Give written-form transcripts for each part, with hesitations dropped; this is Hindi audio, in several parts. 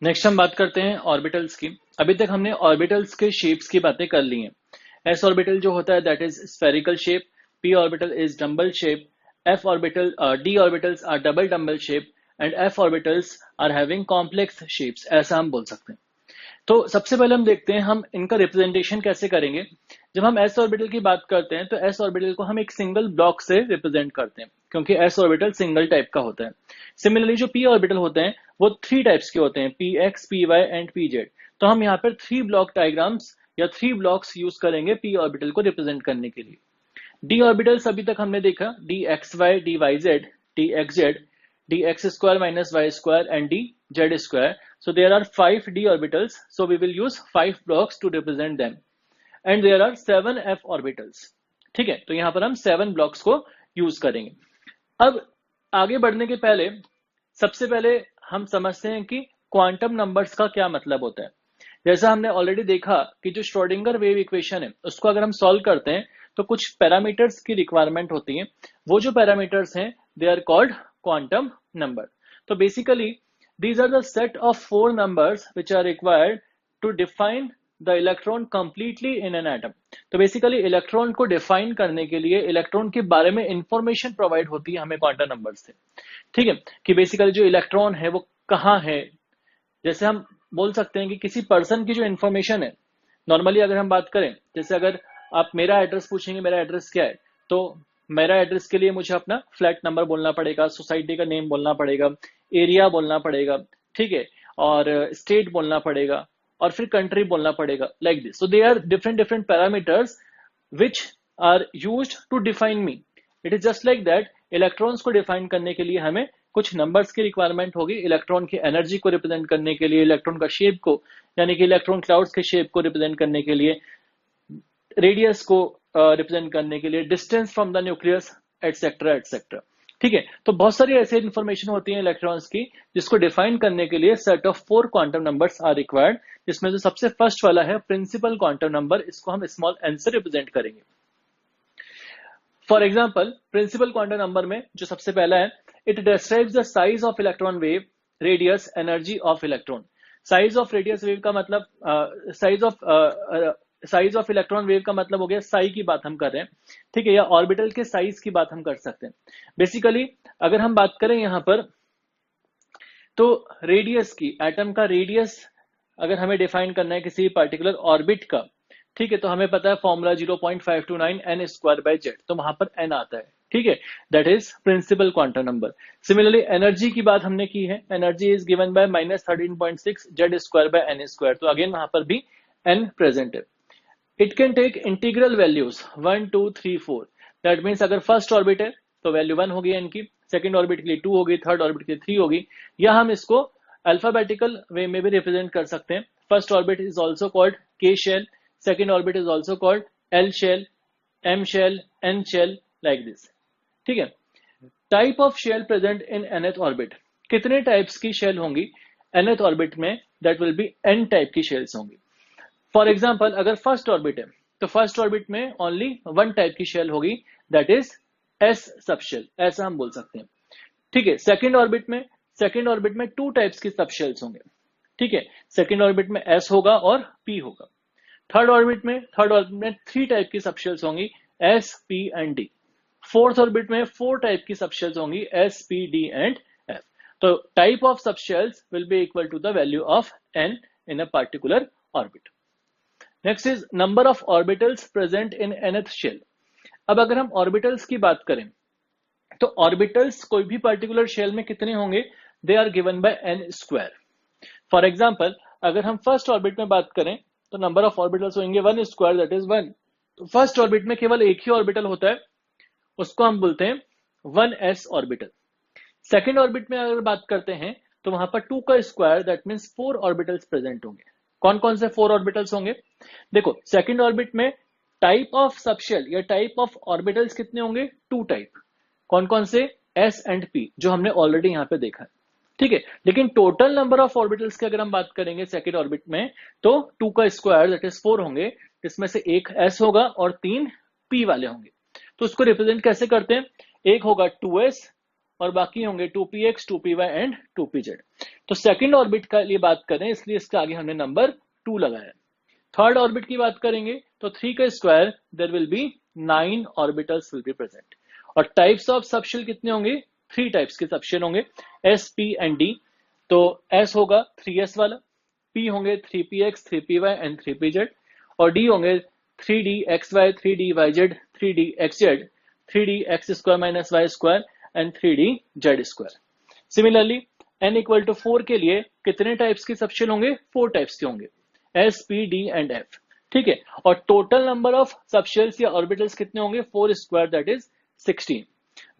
नेक्स्ट हम बात करते हैं ऑर्बिटल्स की। अभी तक हमने ऑर्बिटल्स के शेप्स की बातें कर ली हैं। एस ऑर्बिटल जो होता है that is spherical shape, p orbital is dumbbell shape, f orbital d orbitals are double dumbbell shape and f orbitals are having complex shapes, ऐसा हम बोल सकते हैं। तो सबसे पहले हम देखते हैं हम इनका रिप्रेजेंटेशन कैसे करेंगे। जब हम एस ऑर्बिटल की बात करते हैं तो एस ऑर्बिटल को हम एक सिंगल ब्लॉक से रिप्रेजेंट करते हैं क्योंकि एस ऑर्बिटल सिंगल टाइप का होता है। सिमिलरली जो पी ऑर्बिटल होते हैं वो थ्री टाइप्स के होते हैं, p x, p y and p z. तो हम यहाँ पर थ्री ब्लॉक डायग्राम्स या थ्री ब्लॉक्स यूज करेंगे पी ऑर्बिटल को रिप्रेजेंट करने के लिए। डी ऑर्बिटल्स अभी तक हमने देखा d x y, d y z, d x z, d x square minus y square and d z square. So there are 5 d orbitals, so we will use 5 blocks to represent them, and there are 7 f orbitals. ठीक है, तो यहां पर हम 7 ब्लॉक्स को यूज करेंगे। अब आगे बढ़ने के पहले सबसे पहले हम समझते हैं कि क्वांटम नंबर्स का क्या मतलब होता है। जैसा हमने ऑलरेडी देखा कि जो श्रोडिंगर वेव इक्वेशन है उसको अगर हम सॉल्व करते हैं तो कुछ पैरामीटर्स की रिक्वायरमेंट होती है। वो जो पैरामीटर्स हैं they are called quantum number. तो basically these are the set of 4 numbers which are required to define the electron completely in an atom. तो बेसिकली इलेक्ट्रॉन को डिफाइन करने के लिए इलेक्ट्रॉन के बारे में इंफॉर्मेशन प्रोवाइड होती है हमें क्वांटम नंबर से। ठीक है, कि बेसिकली जो इलेक्ट्रॉन है वो कहाँ है। जैसे हम बोल सकते हैं कि किसी पर्सन की जो इंफॉर्मेशन है, नॉर्मली अगर हम बात करें, जैसे अगर आप मेरा एड्रेस पूछेंगे मेरा एड्रेस क्या है, तो मेरा एड्रेस के लिए मुझे अपना फ्लैट नंबर बोलना पड़ेगा, सोसाइटी का नेम बोलना पड़ेगा, एरिया बोलना पड़ेगा, ठीक है, और स्टेट बोलना पड़ेगा और फिर कंट्री बोलना पड़ेगा, like this. So they are different different parameters which are used to define me. It is just like that, electrons को डिफाइन करने के लिए हमें कुछ नंबर्स की रिक्वायरमेंट होगी। इलेक्ट्रॉन की एनर्जी को रिप्रेजेंट करने के लिए, इलेक्ट्रॉन का शेप को यानी कि इलेक्ट्रॉन क्लाउड्स के शेप को रिप्रेजेंट करने के लिए, रेडियस को रिप्रेजेंट करने के लिए, distance from the nucleus etcetera etcetera. ठीक है, तो बहुत सारी ऐसी इंफॉर्मेशन होती है इलेक्ट्रॉन्स की जिसको डिफाइन करने के लिए set of 4 quantum numbers are required, जिसमें जो सबसे फर्स्ट वाला है प्रिंसिपल क्वांटम नंबर, इसको हम स्मॉल एन से रिप्रेजेंट करेंगे। For example, principal quantum number में जो सबसे पहला है, it describes the size of electron wave, radius, energy of electron. Size of radius wave का मतलब साइज ऑफ इलेक्ट्रॉन वेव का मतलब हो गया साई की बात हम कर रहे हैं, ठीक है, या ऑर्बिटल के साइज की बात हम कर सकते हैं। बेसिकली अगर हम बात करें यहां पर तो रेडियस की, एटम का रेडियस अगर हमें डिफाइन करना है किसी पर्टिकुलर ऑर्बिट का, ठीक है, तो हमें पता है formula 0.529 n square by Z, तो वहां पर n आता है, ठीक है, that is principal quantum number. Similarly energy की बात हमने की है, energy is given by -13.6 Z square by n square, तो अगेन वहां पर भी n प्रेजेंट है। It can take integral values 1 2 3 4, that means अगर फर्स्ट ऑर्बिट है तो वैल्यू 1 होगी n की, सेकंड ऑर्बिट के लिए 2 होगी, थर्ड ऑर्बिट के लिए 3 होगी, या हम इसको अल्फाबेटिकल वे में भी रिप्रेजेंट कर सकते हैं। First orbit is also called K shell, second orbit is also called L shell, M shell, N shell, like this. ठीक है, type of shell present in nth orbit, कितने टाइप्स की शेल होंगी nth ऑर्बिट में, that will be n type की शेल्स होंगी। फॉर एग्जाम्पल अगर फर्स्ट ऑर्बिट है तो फर्स्ट ऑर्बिट में ओनली 1 टाइप की शेल होगी, दैट इज एस सबशेल, ऐसा हम बोल सकते हैं। ठीक है, सेकंड ऑर्बिट में 2 टाइप्स की सबशेल्स होंगे, ठीक है, सेकंड ऑर्बिट में एस होगा और पी होगा। थर्ड ऑर्बिट में 3 टाइप की सबशेल्स होंगी, S, P and D. Fourth orbit में 4 टाइप की सबशेल्स होंगी, S, P, D and F. तो type of subshells will be equal to the value of N in a particular orbit. Next is number of orbitals present in nth shell. अब अगर हम ऑर्बिटल्स की बात करें तो ऑर्बिटल्स कोई भी पर्टिकुलर शेल में कितने होंगे, they are given by n square. For example अगर हम फर्स्ट ऑर्बिट में बात करें तो नंबर ऑफ ऑर्बिटल्स होंगे 1 स्क्वायर, दैट इज 1। तो फर्स्ट ऑर्बिट में केवल एक ही ऑर्बिटल होता है, उसको हम बोलते हैं 1s ऑर्बिटल। सेकेंड ऑर्बिट में अगर बात करते हैं तो वहां पर 2 का square, that means 4 orbitals present होंगे। कौन कौन से 4 ऑर्बिटल्स होंगे, देखो सेकंड ऑर्बिट में टाइप ऑफ सबशेल या टाइप ऑफ ऑर्बिटल्स कितने होंगे, 2 टाइप। कौन कौन से, एस एंड पी, जो हमने ऑलरेडी यहां पे देखा है, ठीक है। लेकिन टोटल नंबर ऑफ ऑर्बिटल्स की अगर हम बात करेंगे सेकंड ऑर्बिट में तो 2 का स्क्वायर दैट इज 4 होंगे, जिसमें से एक एस होगा और 3 पी वाले होंगे। तो उसको रिप्रेजेंट कैसे करते हैं, एक होगा 2s और बाकी होंगे 2px 2py एंड 2pz। तो सेकंड ऑर्बिट का लिए बात करें इसलिए इसके आगे हमने नंबर 2 लगाया। थर्ड ऑर्बिट की बात करेंगे तो 3 का square there will be 9 orbitals will be present. और टाइप्स ऑफ सबशेल कितने होंगे? 3 टाइप्स के सबशेल होंगे, एस पी एंड डी। तो एस होगा 3s वाला, पी होंगे 3px 3py एंड 3pz, और डी होंगे 3dxy 3dyz 3dxz 3dx square minus y square and 3dz square. Similarly n equal to 4 के लिए कितने टाइप्स के सबशेल होंगे? 4 टाइप्स के होंगे, s P D and F. ठीक है, और टोटल नंबर ऑफ सबशेल्स या ऑर्बिटल्स कितने होंगे? 4 स्क्वायर दैट इज 16।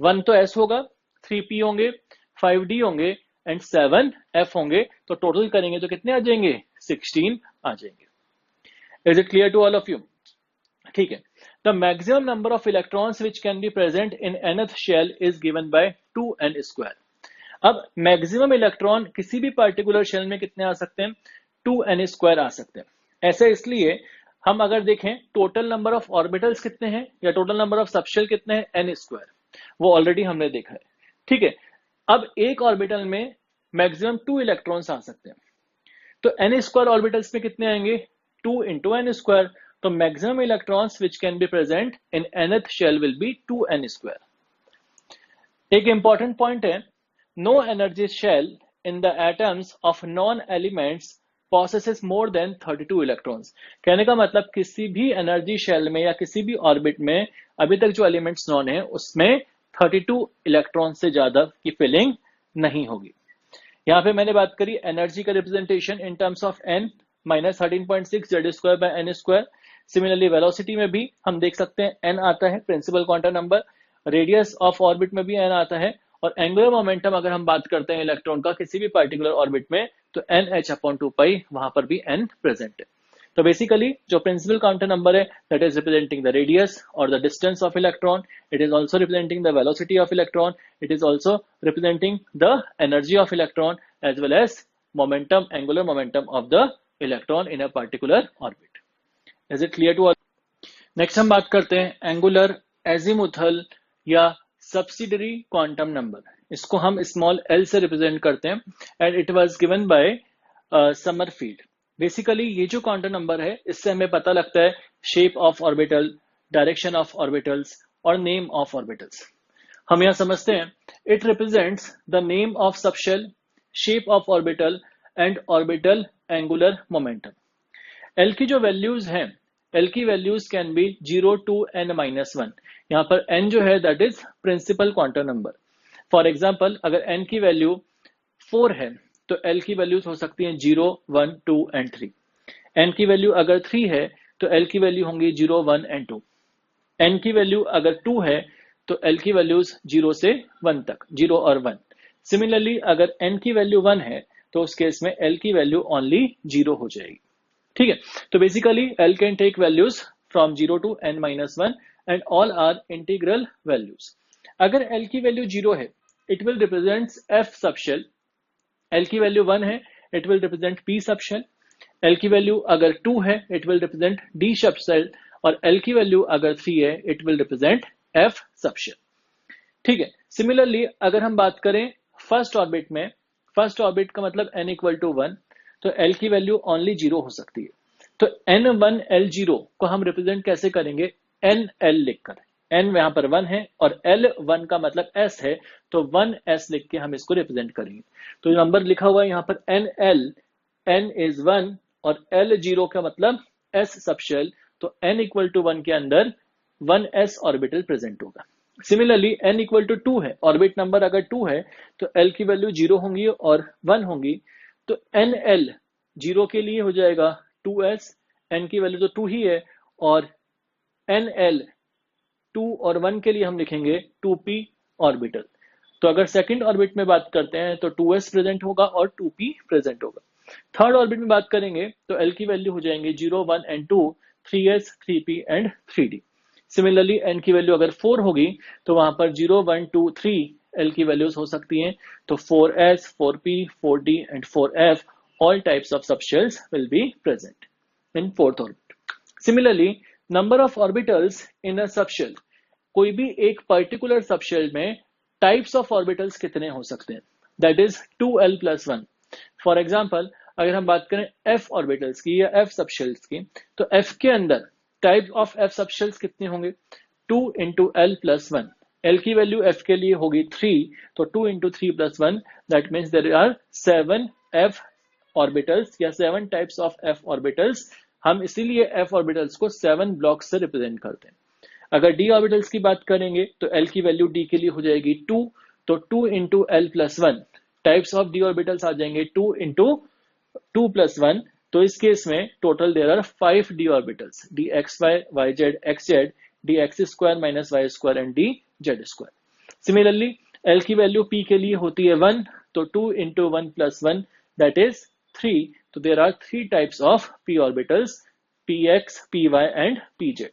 1 तो एस होगा, 3p होंगे, 5d होंगे एंड 7f होंगे। तो टोटल करेंगे तो कितने आ जाएंगे? 16 आ जाएंगे। Is it clear to all of you? ठीक है, the maximum number of electrons which can be present in nth shell is given by 2n square. अब मैक्सिमम इलेक्ट्रॉन किसी भी पर्टिकुलर शेल में कितने आ सकते हैं? 2n स्क्वायर आ सकते हैं। ऐसा इसलिए हम अगर देखें टोटल नंबर ऑफ ऑर्बिटल्स कितने हैं या टोटल नंबर ऑफ सबशेल कितने हैं, n स्क्वायर, वो ऑलरेडी हमने देखा है। ठीक है, अब एक ऑर्बिटल में मैक्सिमम 2 इलेक्ट्रॉन्स आ सकते हैं, तो n स्क्वायर ऑर्बिटल्स में कितने आएंगे? 2 इंटू n स्क्वायर। तो maximum electrons which can be present in nth shell will be 2n square. एक इंपॉर्टेंट पॉइंट है, no energy shell in the atoms of known elements possesses more than 32 electrons. कहने का मतलब किसी भी एनर्जी शेल में या किसी भी ऑर्बिट में अभी तक जो एलिमेंट्स नॉन है उसमें 32 इलेक्ट्रॉन से ज्यादा की फिलिंग नहीं होगी। यहाँ पे मैंने बात करी एनर्जी का representation in terms of n minus 13.6 Z square by n square. Similarly velocity में भी हम देख सकते हैं n आता है principal quantum number, radius of orbit में भी n आता है, और एंगुलर मोमेंटम अगर हम बात करते हैं इलेक्ट्रॉन का किसी भी पर्टिकुलर ऑर्बिट में तो nh/2π वहां पर भी n प्रेजेंट है। तो बेसिकली जो प्रिंसिपल क्वांटम नंबर है that is representing the radius और the distance of electron, it is also representing the velocity of electron, it is also representing the energy of electron as well as momentum, angular momentum of the electron in a particular orbit. Is it clear to all? Next हम बात करते हैं एंगुलर एजिमुथल या सब्सिडरी क्वांटम नंबर। इसको हम स्मॉल l से रिप्रेजेंट करते हैं and it was given by Sommerfeld. Basically ये जो क्वांटम नंबर है इससे हमें पता लगता है shape of orbital, direction of orbitals और नेम ऑफ ऑर्बिटल्स। हम यहाँ समझते हैं it represents the name of subshell, shape of orbital and orbital angular momentum. l की जो वैल्यूज हैं, l की values can be 0 to n-1। यहाँ पर n जो है that is principal quantum number. For example अगर n की वैल्यू 4 है तो l की वैल्यूज हो सकती हैं 0, 1, 2 एंड 3। n की वैल्यू अगर 3 है तो l की वैल्यू होंगी 0, 1 एंड 2। n की वैल्यू अगर 2 है तो l की वैल्यूज 0 से 1 तक, 0 और 1। सिमिलरली अगर n की वैल्यू 1 है तो उस केस में l की वैल्यू ओनली 0 हो जाएगी। ठीक है, तो basically l can take values from 0 to n-1 and all are integral values. अगर l की वैल्यू 0 है it will represent f subshell, l की वैल्यू 1 है it will represent p subshell, l की वैल्यू अगर 2 है it will represent d subshell, और l की वैल्यू अगर 3 है it will represent f subshell. ठीक है, सिमिलरली अगर हम बात करें फर्स्ट ऑर्बिट में, फर्स्ट ऑर्बिट का मतलब n इक्वल टू 1, तो l की वैल्यू ओनली 0 हो सकती है। तो n1 l0 को हम रिप्रेजेंट कैसे करेंगे? nl लिखकर, n यहाँ पर 1 है और l1 का मतलब s है तो 1s लिख के हम इसको रिप्रेजेंट करेंगे। तो नंबर लिखा हुआ है यहाँ पर nl, n इज 1 और l0 का मतलब s सबशेल, तो n इक्वल टू 1 के अंदर 1s ऑर्बिटल प्रेजेंट होगा। सिमिलरली n इक्वल टू 2 है, ऑर्बिट नंबर अगर 2 है तो l की वैल्यू 0 होंगी और 1 होंगी, तो nl 0 के लिए हो जाएगा 2s, n की वैल्यू तो 2 ही है, और nl 2 और 1 के लिए हम लिखेंगे 2p ऑर्बिटल। तो अगर सेकंड ऑर्बिट में बात करते हैं तो 2s प्रेजेंट होगा और 2p प्रेजेंट होगा। थर्ड ऑर्बिट में बात करेंगे तो l की वैल्यू हो जाएंगे 0, 1 and 2, 3s, 3p and 3d। Similarly n की वैल्यू अगर 4 होगी तो वहां पर 0, 1, 2, 3 l की वैल्यूज हो सकती हैं, तो 4s, 4p, 4d and 4f all types of subshells will be present in fourth orbit. Similarly, number of orbitals in a subshell, कोई भी एक पर्टिकुलर सबशेल में टाइप्स ऑफ ऑर्बिटल्स कितने हो सकते हैं, that is 2l+1। For example अगर हम बात करें f ऑर्बिटल्स की या f सबशेल्स की, तो f के अंदर टाइप ऑफ f सबशेल्स कितने होंगे, 2 into l+1। l की वैल्यू f के लिए होगी 3, तो 2 into 3+1 that means there are 7 f orbitals या 7 टाइप्स ऑफ f ऑर्बिटल्स। हम इसीलिए f ऑर्बिटल्स को 7 ब्लॉक्स से रिप्रेजेंट करते हैं। अगर d ऑर्बिटल्स की बात करेंगे तो l की वैल्यू d के लिए हो जाएगी 2, तो 2 into l+1 types of d orbitals आ जाएंगे 2 into 2+1। तो इस केस में total there are 5 d orbitals, dxy, yz, xz, dx² - y² and dz²। Similarly l की वैल्यू p के लिए होती है 1, तो 2 into 1+1 दैट इज 3, तो there are 3 types of p orbitals, px, py and pz।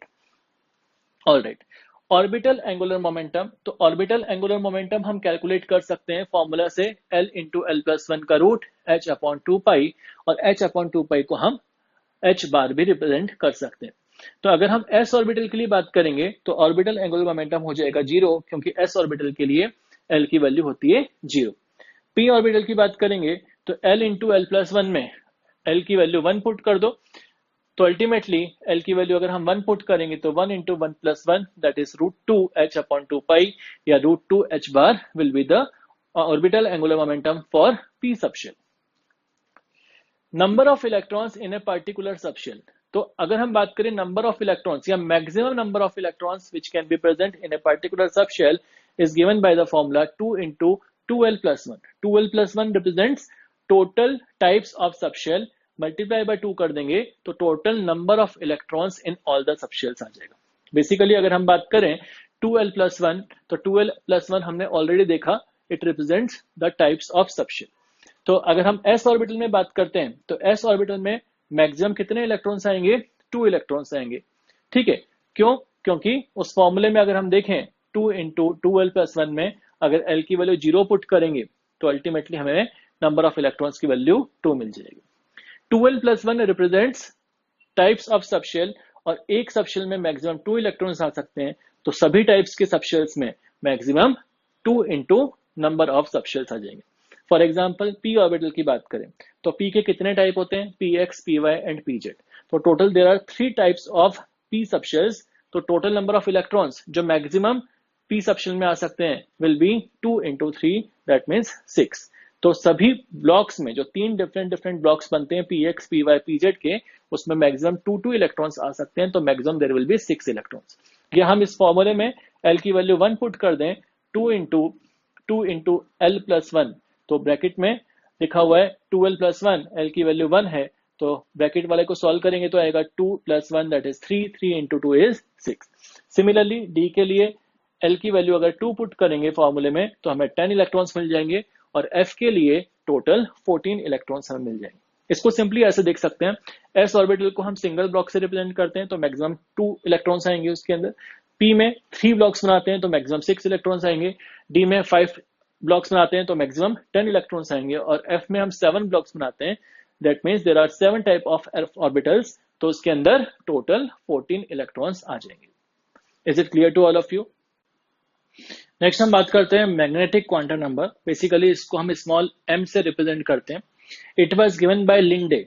Alright, orbital angular momentum. तो ऑर्बिटल एंगुलर मोमेंटम हम कैलकुलेट कर सकते हैं फॉर्मूला से l into l+1 का रूट h/2π, और h/2π को हम h बार भी रिप्रेजेंट कर सकते हैं। तो अगर हम s ऑर्बिटल के लिए बात करेंगे तो ऑर्बिटल एंगुलर मोमेंटम हो जाएगा 0, क्योंकि s ऑर्बिटल के लिए l की वैल्यू होती है 0। p ऑर्बिटल की बात करेंगे तो l into l+1 में l की वैल्यू 1 पुट कर दो, तो अल्टीमेटली l की वैल्यू अगर हम 1 पुट करेंगे तो 1 into 1+1 दैट इज √2 h/2π या √2 h bar will be the orbital angular momentum for p subshell. Number of electrons in a particular subshell. तो अगर हम बात करें नंबर ऑफ इलेक्ट्रॉन्स या maximum number of electrons which can be present in a particular subshell is given by the formula 2 into 2l+1। 2l+1 represents total types of subshell, multiply by 2 कर देंगे तो total number of electrons in all the subshells आ जाएगा। बेसिकली अगर हम बात करें 2l+1, तो 2l+1 हमने ऑलरेडी देखा, it represents the types of subshell. तो अगर हम s ऑर्बिटल में बात करते हैं तो s ऑर्बिटल में मैक्सिमम कितने इलेक्ट्रॉन्स आएंगे, 2 इलेक्ट्रॉन्स आएंगे। ठीक है, क्यों, क्योंकि उस फॉर्मूले में अगर हम देखें 2 into 2l+1 में अगर l की वैल्यू 0 पुट करेंगे तो अल्टीमेटली हमें नंबर ऑफ इलेक्ट्रॉन्स की वैल्यू 2 मिल जाएगी। 2l+1 represents types of subshell, और एक सबशेल में मैक्सिमम 2 इलेक्ट्रॉन्स आ सकते हैं, तो सभी टाइप्स के सबशेल्स में maximum 2 into number of subshells आ जाएंगे। फॉर एग्जाम्पल p ऑर्बिटल की बात करें तो p के कितने टाइप होते हैं, px, py एंड pz। तो total there are 3 types of p subshells, तो टोटल नंबर ऑफ इलेक्ट्रॉन्स जो मैक्सिमम p सबशेल में आ सकते हैं will be 2 into 3 that means 6। तो सभी ब्लॉक्स में जो 3 डिफरेंट ब्लॉक्स बनते हैं px, py, pz के, उसमें मैक्सिमम 2 इलेक्ट्रॉन्स आ सकते हैं, तो maximum there will be 6 electrons. या हम इस फॉर्मूले में l की वैल्यू 1 पुट कर दें, 2 into l+1, तो ब्रैकेट में लिखा हुआ है 2l+1, l की वैल्यू 1 है, तो ब्रैकेट वाले को सॉल्व करेंगे तो आएगा 2+1 that is 3, 3 into 2 is 6। Similarly d के लिए l की वैल्यू अगर 2 पुट करेंगे फॉर्मूले में तो हमें 10 इलेक्ट्रॉन्स मिल जाएंगे, और f के लिए टोटल 14 इलेक्ट्रॉन्स हमें मिल जाएंगे। इसको सिंपली ऐसे देख सकते हैं, s ऑर्बिटल को हम सिंगल ब्लॉक से रिप्रेजेंट करते हैं तो मैक्सिमम 2 इलेक्ट्रॉन्स आएंगे उसके अंदर, p में 3 ब्लॉक्स बनाते हैं तो मैक्सिमम 6 इलेक्ट्रॉन्स आएंगे, d में 5 ब्लॉक्स बनाते हैं तो मैक्सिमम 10 इलेक्ट्रॉन्स आएंगे, और f में हम 7 ब्लॉक्स बनाते हैं, that means there are 7 type of orbitals, तो उसके अंदर टोटल 14 इलेक्ट्रॉन्स आ जाएंगे। Is it clear to all of you? Next हम बात करते हैं मैग्नेटिक क्वांटम नंबर। बेसिकली इसको हम स्मॉल m से रिप्रेजेंट करते हैं। It was given bye Linde.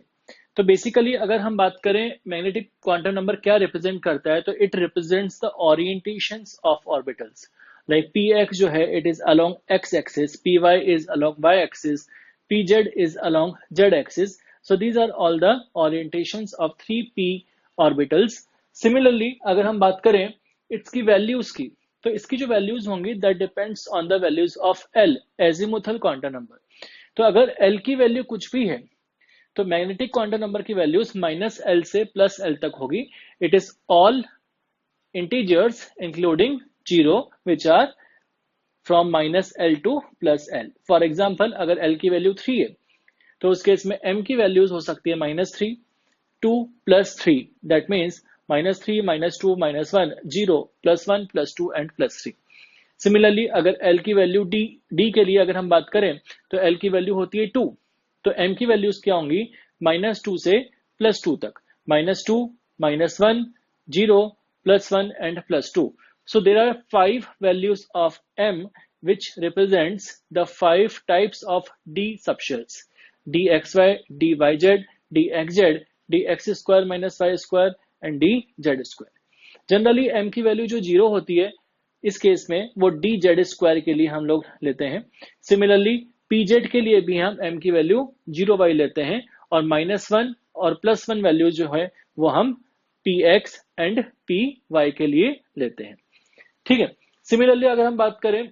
तो बेसिकली अगर हम बात करें मैग्नेटिक क्वांटम नंबर क्या रिप्रेजेंट करता है, तो it represents the orientations of orbitals. Like px जो है it is along x axis, py is along y axis, pz is along z axis. So these are all the orientations of 3p orbitals. Similarly अगर हम बात करें इसकी वैल्यूज की, तो इसकी जो वैल्यूज होंगी that depends on the values of l, azimuthal quantum number. तो अगर l की वैल्यू कुछ भी है तो मैग्नेटिक क्वांटम नंबर की वैल्यूज -l से +l तक होगी। It is all integers including 0 which are from -l to +l। For example अगर l की वैल्यू 3 है तो उस केस में m की वैल्यूज हो सकती है -3, 2 + 3 दैट मीन्स -3, -2, -1, 0, +1, +2 एंड +3। सिमिलरली अगर l की वैल्यू d के लिए अगर हम बात करें तो l की वैल्यू होती है 2, तो m की वैल्यूज क्या होंगी, -2 से +2 तक, -2, -1, 0, +1 and +2। So there are 5 values of m which represents the 5 types of D subshells: dxy, dyz, dxz, dx square minus y square and dz square. Generally m की वैल्यू जो 0 होती है इस केस में वो dz स्क्वायर के लिए हम लोग लेते हैं. सिमिलरली pz के लिए भी हम m की वैल्यू 0y लेते हैं और -1 और +1 वैल्यू जो है वो हम px एंड py के लिए लेते हैं. ठीक है. सिमिलरली अगर हम बात करें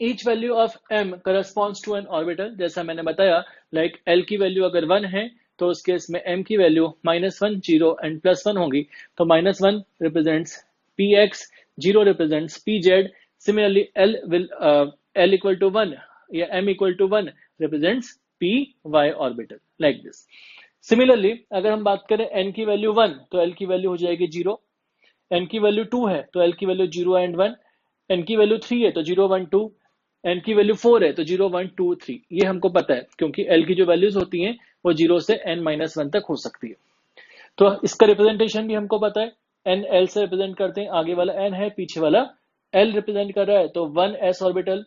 each value of m corresponds to an orbital, जैसा मैंने बताया लाइक l की वैल्यू अगर 1 है तो उस केस में m की वैल्यू -1, 0 एंड +1 होगी. तो -1 represents px, 0 represents pz. Similarly l equal to 1 या m equal to 1 represents py orbital like this. Similarly अगर हम बात करें n की वैल्यू 1 तो l की वैल्यू हो जाएगी 0, n की वैल्यू 2 है तो l की वैल्यू 0 एंड 1, n की वैल्यू 3 है तो 0 1 2, n की वैल्यू 4 है तो 0 1 2 3. ये हमको पता है क्योंकि l की जो वैल्यूज होती हैं वो 0 से n-1 तक हो सकती है. तो इसका रिप्रेजेंटेशन भी हमको पता है. n l से रिप्रेजेंट करते हैं, आगे वाला n है, पीछे वाला l रिप्रेजेंट कर रहा है तो 1s orbital,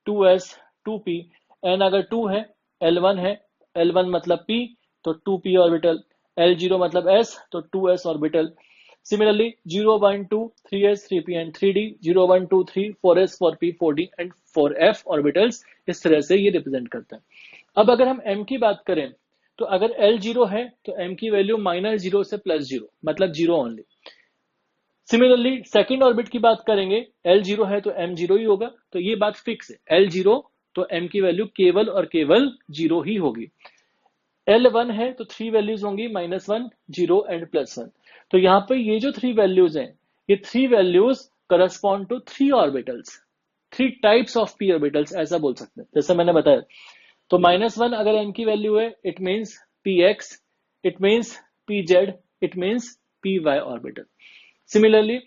2s, 2p. n अगर 2 है, l1 है, l1 मतलब p तो 2p ऑर्बिटल, l0 मतलब s तो 2s orbital. Similarly 0 1 2 3s 3p and 3d, 0 1 2 3 4s 4p 4d and 4f orbitals इस तरह से ये रिप्रेजेंट करते हैं. अब अगर हम m की बात करें तो अगर l0 है तो m की वैल्यू -0 से +0 मतलब 0 ओनली. सिमिलरली सेकंड ऑर्बिट की बात करेंगे, l0 है तो m0 ही होगा, तो ये बात फिक्स है. l0 तो m की वैल्यू केवल और केवल 0 ही होगी. l1 है तो 3 वैल्यूज होंगी, -1, 0 एंड +1. तो यहाँ पे ये जो 3 वैल्यूज हैं, ये 3 values correspond to 3 orbitals, 3 types of p orbitals ऐसा बोल सकते हैं, जैसे मैंने बताया. तो -1 अगर n की वैल्यू है, it means px, it means pz, it means py orbital. Similarly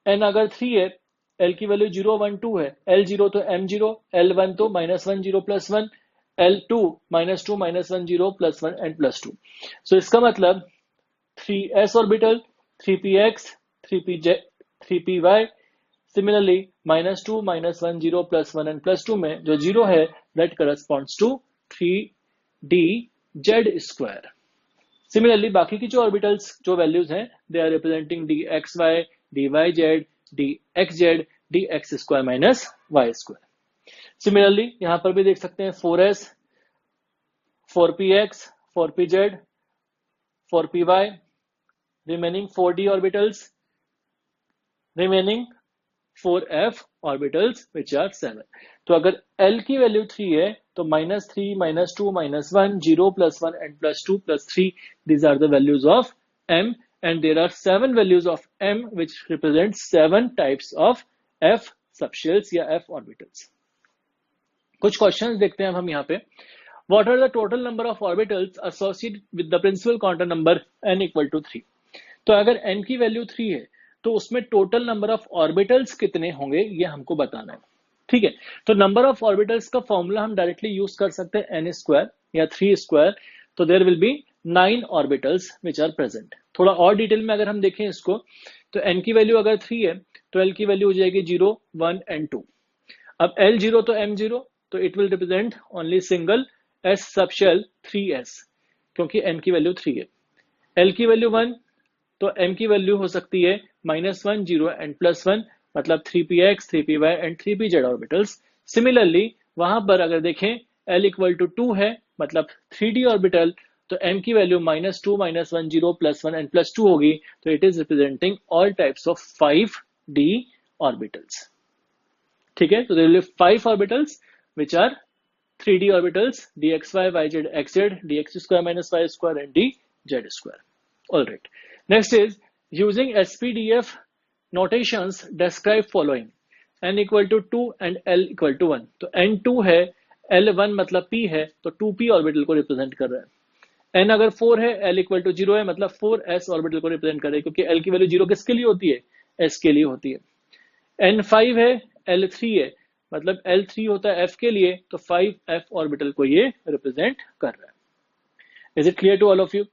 n अगर 3 है, l की वैल्यू 0 1 2 है, l0 तो m0, l1 तो -1 0 +1, l2 -2 -1 0 +1 एंड +2. सो इसका मतलब 3s orbital, 3px, 3pz, 3py. Similarly -2 -1 0 +1 and +2 में जो 0 है that corresponds to 3dz square. Similarly बाकी की जो ऑर्बिटल्स जो वैल्यूज हैं they are representing dxy, dyz, dxz, dx square minus y square. Similarly यहां पर भी देख सकते हैं 4s, 4px, 4pz, 4py, remaining 4d orbitals, remaining 4f orbitals which are 7. तो अगर l की वैल्यू 3 है तो -3, -2, -1, 0 +1 and +2 +3, these are the values of m and there are 7 values of m which represent 7 types of f subshells या f orbitals. कुछ क्वेश्चंस देखते हैं हम यहाँ पे. What are the total number of orbitals associated with the principal quantum number n equal to 3? तो अगर n की वैल्यू 3 है तो उसमें टोटल नंबर ऑफ ऑर्बिटल्स कितने होंगे ये हमको बताना है. ठीक है. तो नंबर ऑफ ऑर्बिटल्स का फॉर्मूला हम डायरेक्टली यूज कर सकते हैं n स्क्वायर या 3 स्क्वायर. तो there will be 9 orbitals which are present. थोड़ा और डिटेल में अगर हम देखें इसको तो n की वैल्यू अगर 3 है तो l की वैल्यू हो जाएगी 0 1 एंड 2. अब l0 तो m0 तो it will represent only single s subshell 3s क्योंकि n की वैल्यू 3 है. l की वैल्यू 1 तो m की वैल्यू हो सकती है -1 0 एंड +1 मतलब 3px 3py and 3pz orbitals. Similarly वहां पर अगर देखें l इक्वल टू 2 है मतलब 3d ऑर्बिटल तो m की वैल्यू -2 -1 0 +1 एंड +2 होगी. तो it is representing all types of 5d orbitals. ठीक है. तो there will be 5 orbitals which are 3d orbitals dxy, yz, xz, dx square minus y square and dz square. All right. Next is using SPDF notations describe following. n equal to 2 and l equal to 1. तो n2 है, l1 मतलब p है तो 2p ऑर्बिटल को रिप्रेजेंट कर रहा है. n अगर 4 है, l equal to 0 है मतलब 4s ऑर्बिटल को रिप्रेजेंट कर रहा है क्योंकि l की वैल्यू 0 किसके लिए होती है? s के लिए होती है. n5 है, l3 है मतलब L3 होता है F के लिए तो 5F ऑर्बिटल को ये रिप्रेजेंट कर रहा है. Is it clear to all of you?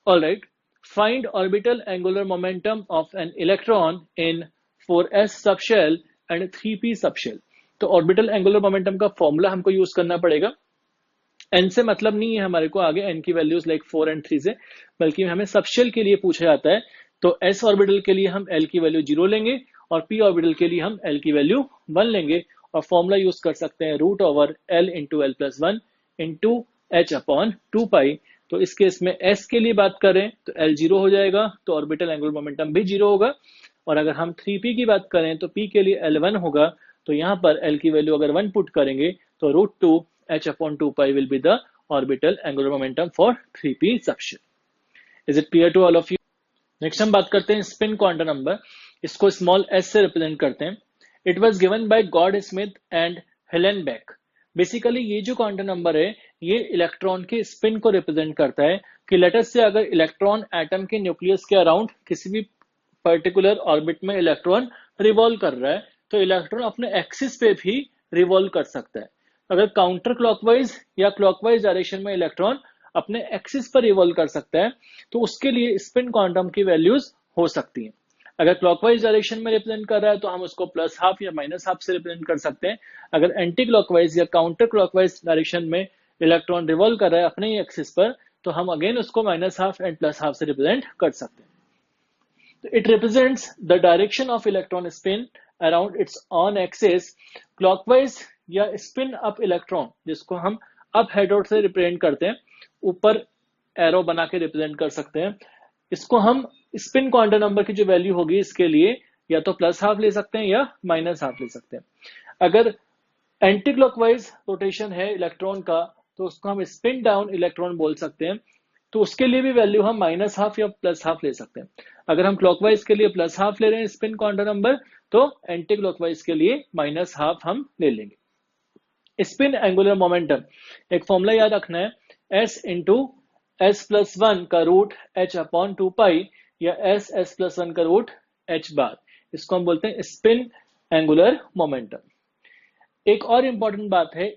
All right. Find orbital angular momentum of an electron in 4s subshell and 3p subshell. तो ऑर्बिटल एंगुलर मोमेंटम का फॉर्मूला हमको यूज करना पड़ेगा। एन से मतलब नहीं है हमारे को आगे एन की वैल्यूज लाइक 4 एंड 3 से, बल्कि हमें सबशेल के लिए पूछा जाता है। तो एस ऑर्बिटल के लिए हम एल की वैल्यू 0 लेंगे और पी ऑर्बिटल के लिए हम एल की वैल्यू 1 लेंगे और फॉर्मूला यूज कर सकते हैं root over l into l plus 1 into h upon 2 pi. तो इस केस में एस के लिए बात करें तो एल 0 हो जाएगा, तो ऑर्बिटल एंगुलर मोमेंटम भी 0 होगा। और अगर हम 3p की बात करें तो p के लिए L1 होगा, तो यहाँ पर L की वैल्यू अगर 1 पुट करेंगे तो root 2 h upon 2 pi will be the orbital angular momentum for 3p subshell. Is it clear to all of you? Next हम बात करते हैं स्पिन क्वांटम नंबर, इसको स्मॉल s से रिप्रेजेंट करते हैं। It was given by Goudsmit and Uhlenbeck. Basically ये जो क्वांटम नंबर है ये इलेक्ट्रॉन के स्पिन को रिप्रेजेंट करता है कि लेटर से अगर इलेक्ट्रॉन एटम के न्यूक्लियस के अराउंड किसी भी पर्टिकुलर ऑर्बिट में इलेक्ट्रॉन रिवॉल्व कर रहा है तो इलेक्ट्रॉन अपने एक्सिस पे भी रिवॉल्व कर सकता है। अगर काउंटर क्लॉकवाइज या क्लॉकवाइज डायरेक्शन में इलेक्ट्रॉन अपने एक्सिस पर रिवॉल्व कर सकता है तो उसके लिए स्पिन क्वांटम की वैल्यूज हो सकती हैं। अगर क्लॉकवाइज डायरेक्शन में रिप्रेजेंट कर रहा है तो हम उसको प्लस हाफ या माइनस हाफ से रिप्रेजेंट कर सकते हैं। अगर एंटी क्लॉकवाइज या काउंटर क्लॉकवाइज डायरेक्शन में इलेक्ट्रॉन रिवॉल्व कर रहा है अपने ही एक्सिस पर तो हम अगेन उसको minus half and plus half से रिप्रेजेंट कर सकते हैं। It represents the direction of electron spin around its own axis clockwise या spin up electron जिसको हम up हेडर से रिप्रेजेंट करते हैं, ऊपर एरो बना के रिप्रेजेंट कर सकते हैं। इसको हम स्पिन क्वांटम नंबर की जो वैल्यू होगी इसके लिए या तो प्लस हाफ ले सकते हैं या माइनस हाफ ले सकते हैं। अगर एंटी क्लॉकवाइज रोटेशन है इलेक्ट्रॉन का तो उसको हम स्पिन डाउन इलेक्ट्रॉन बोल सकते हैं, तो उसके लिए भी वैल्यू हम माइनस हाफ या प्लस हाफ ले सकते हैं। अगर हम क्लॉकवाइज के लिए प्लस हाफ ले रहे हैं स्पिन क्वांटम नंबर तो एंटी क्लॉकवाइज के लिए माइनस हाफ हम ले लेंगे। स्पिन एंगुलर मोमेंटम एक फॉर्मूला याद रखना है, एस इंटू एस प्लस 1 का रूट एच अपॉन 2 पाई या एस एस प्लस 1 का रूट एच बार, इसको हम बोलते हैं स्पिन एंगुलर मोमेंटम। एक और इंपॉर्टेंट बात है,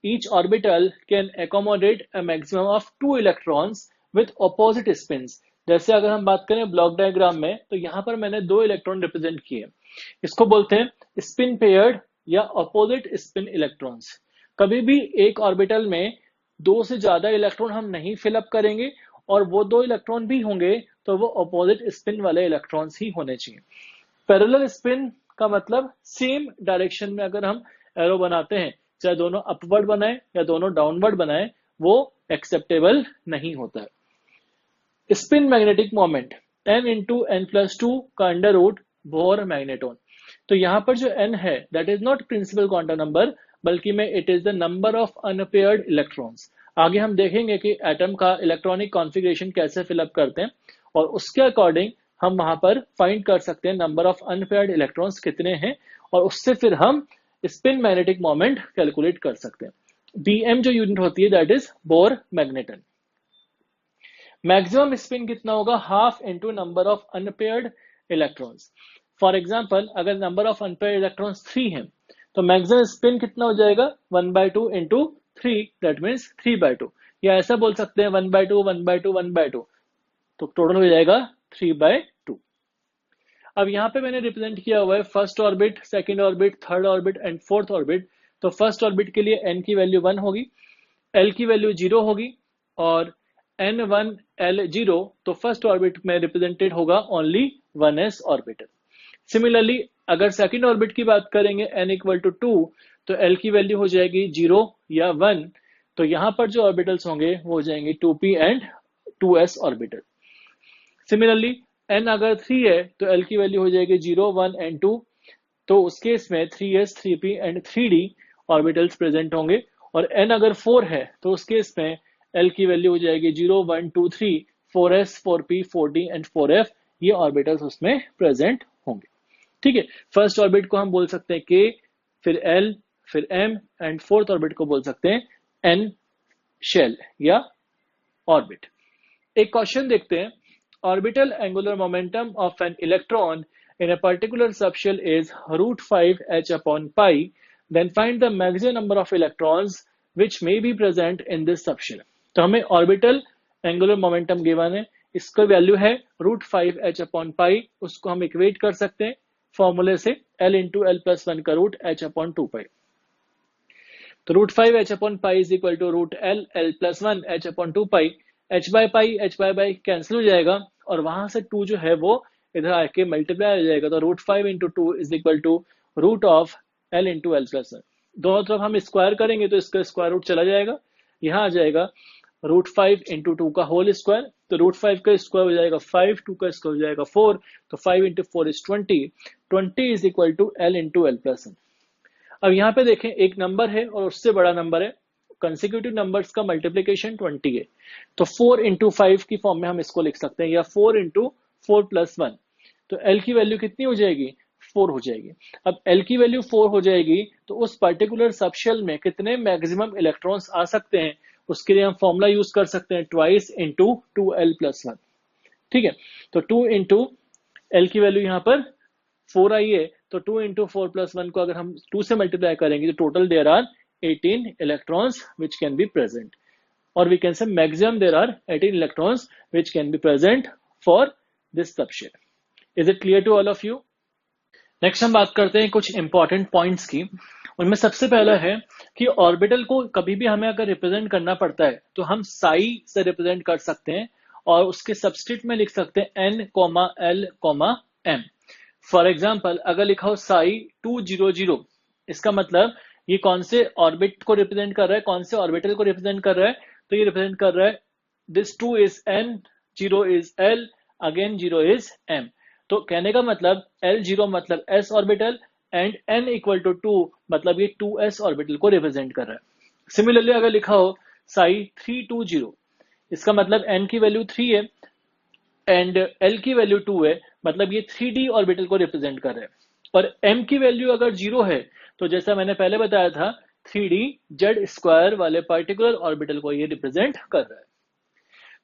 each orbital can accommodate a maximum of 2 electrons with opposite spins। जैसे अगर हम बात करें ब्लॉक डायग्राम में तो यहाँ पर मैंने 2 इलेक्ट्रॉन रिप्रेजेंट किए, इसको बोलते हैं स्पिन पेयर्ड या अपोजिट स्पिन इलेक्ट्रॉन्स। कभी भी एक ऑर्बिटल में 2 से ज्यादा इलेक्ट्रॉन हम नहीं फिलअप करेंगे और वो 2 इलेक्ट्रॉन भी होंगे तो वो अपोजिट स्पिन वाले इलेक्ट्रॉन्स ही होने चाहिए। पैरेलल स्पिन का मतलब सेम डायरेक्शन में अगर हम एरो बनाते हैं, चाहे दोनों अपवर्ड बनाए या दोनों डाउनवर्ड बनाए, वो एक्सेप्टेबल नहीं होता है। Spin magnetic moment n into n plus 2 का अंडर रूट बोर मैग्नेटोन। तो यहाँ पर जो n है that is not principal quantum number बल्कि में it is the number of unpaired electrons. आगे हम देखेंगे कि एटम का इलेक्ट्रॉनिक कॉन्फ़िगरेशन कैसे फिलअप करते हैं और उसके अकॉर्डिंग हम वहां पर फाइंड कर सकते हैं नंबर ऑफ अनपेयर्ड इलेक्ट्रॉन्स कितने हैं और उससे फिर हम स्पिन मैग्नेटिक मोमेंट कैलकुलेट कर सकते हैं। बीएम जो यूनिट होती है that is bore magneton. Maximum spin कितना होगा, half into number of unpaired electrons. For example अगर नंबर ऑफ अनपेयर्ड इलेक्ट्रॉन्स 3 है तो मैक्सिमम स्पिन कितना हो जाएगा 1/2 इंटू 3 दैट मीन्स 3/2, या ऐसा बोल सकते हैं 1/2 1/2 1/2, तो टोटल हो जाएगा 3/2। अब यहाँ पे मैंने रिप्रेजेंट किया हुआ है first orbit, second orbit, third orbit and fourth orbit. तो फर्स्ट ऑर्बिट के लिए n की वैल्यू 1 होगी, l की वैल्यू 0 होगी और n1 l0, तो फर्स्ट ऑर्बिट में रिप्रेजेंटेड होगा ओनली 1s ऑर्बिटल। सिमिलरली अगर सेकंड ऑर्बिट की बात करेंगे n = 2 तो l की वैल्यू हो जाएगी 0 या 1, तो यहाँ पर जो ऑर्बिटल्स होंगे वो हो जाएंगे 2p and 2s orbital. Similarly n अगर 3 है तो l की वैल्यू हो जाएगी 0 1 एंड 2, तो उस केस में 3s 3p and 3d orbitals present होंगे। और n अगर 4 है तो उस केस में l की वैल्यू हो जाएगी 0 1 2 3 4s 4p 4d and 4f, ये ऑर्बिटल्स उसमें प्रेजेंट होंगे। ठीक है, फर्स्ट ऑर्बिट को हम बोल सकते हैं k, फिर l, फिर m एंड फोर्थ ऑर्बिट को बोल सकते हैं n शेल या ऑर्बिट। एक क्वेश्चन देखते हैं, orbital angular momentum of an electron in a particular subshell is √5 h upon pi, then find the maximum number of electrons which may be present in this subshell। तो हमें orbital angular momentum given है, इसका वैल्यू है √5 h upon pi, उसको हम इक्वेट कर सकते हैं फॉर्मूले से L into l plus one का रूट h अपॉन 2 पाई। तो root 5 h upon pi is equal to root l l plus one h upon 2 pi. h by pi cancel हो जाएगा और वहां से 2 जो है वो इधर आके मल्टीप्लाई हो जाएगा। तो root 5 into two is equal to root of L into l plus one. दोनों तरफ हम स्क्वायर करेंगे तो इसका स्क्वायर रूट चला जाएगा, यहाँ आ जाएगा रूट 5 इंटू टू का होल स्क्वायर। तो रूट 5 का स्क्वायर हो जाएगा 5, 2 का स्क्वायर हो जाएगा 4, तो 5 into 4 is 20, 20 is equal to L into l plus one. अब यहाँ पे देखें एक नंबर है और उससे बड़ा नंबर है, कंसेक्यूटिव नंबर्स का मल्टीप्लीकेशन 20 है, तो 4 इंटू 5 की फॉर्म में हम इसको लिख सकते हैं, या 4 इंटू 4 प्लस 1। तो L की वैल्यू कितनी हो जाएगी, 4 हो जाएगी। अब L की वैल्यू 4 हो जाएगी तो उस पर्टिकुलर सबशेल में कितने मैक्सिमम इलेक्ट्रॉन्स आ सकते हैं, उसके लिए हम फॉर्मूला यूज कर सकते हैं ट्वाइस इंटू 2L प्लस 1। ठीक है, तो 2 इंटू एल की वैल्यू यहाँ पर 4 आई है, तो 2 इंटू 4 प्लस 1 को अगर हम 2 से मल्टीप्लाई करेंगे तो total there are 18 electrons which can be present, और we can say maximum there are 18 electrons which can be present for this subshell. Is it clear to all of you? Next हम बात करते हैं कुछ इंपॉर्टेंट पॉइंट्स की। उनमें सबसे पहला है कि ऑर्बिटल को कभी भी हमें अगर रिप्रेजेंट करना पड़ता है तो हम साई से रिप्रेजेंट कर सकते हैं और उसके सबस्क्रिप्ट में लिख सकते हैं n, l, m। For example अगर लिखा हो साई 200, इसका मतलब ये कौन से ऑर्बिट को रिप्रेजेंट कर रहा है, कौन से ऑर्बिटल को रिप्रेजेंट कर रहा है, तो ये रिप्रेजेंट कर रहा है this 2 is n, 0 is l, again 0 is m। तो कहने का मतलब L0 मतलब s orbital and n equal to 2 मतलब ये 2s ऑर्बिटल को रिप्रेजेंट कर रहा है। सिमिलरली अगर लिखा हो साई 320, इसका मतलब n की वैल्यू 3 है एंड l की वैल्यू 2 है, मतलब ये 3d ऑर्बिटल को रिप्रेजेंट कर रहा है। और m की वैल्यू अगर 0 है तो जैसा मैंने पहले बताया था 3d जेड स्क्वायर वाले पर्टिकुलर ऑर्बिटल को ये रिप्रेजेंट कर रहा है।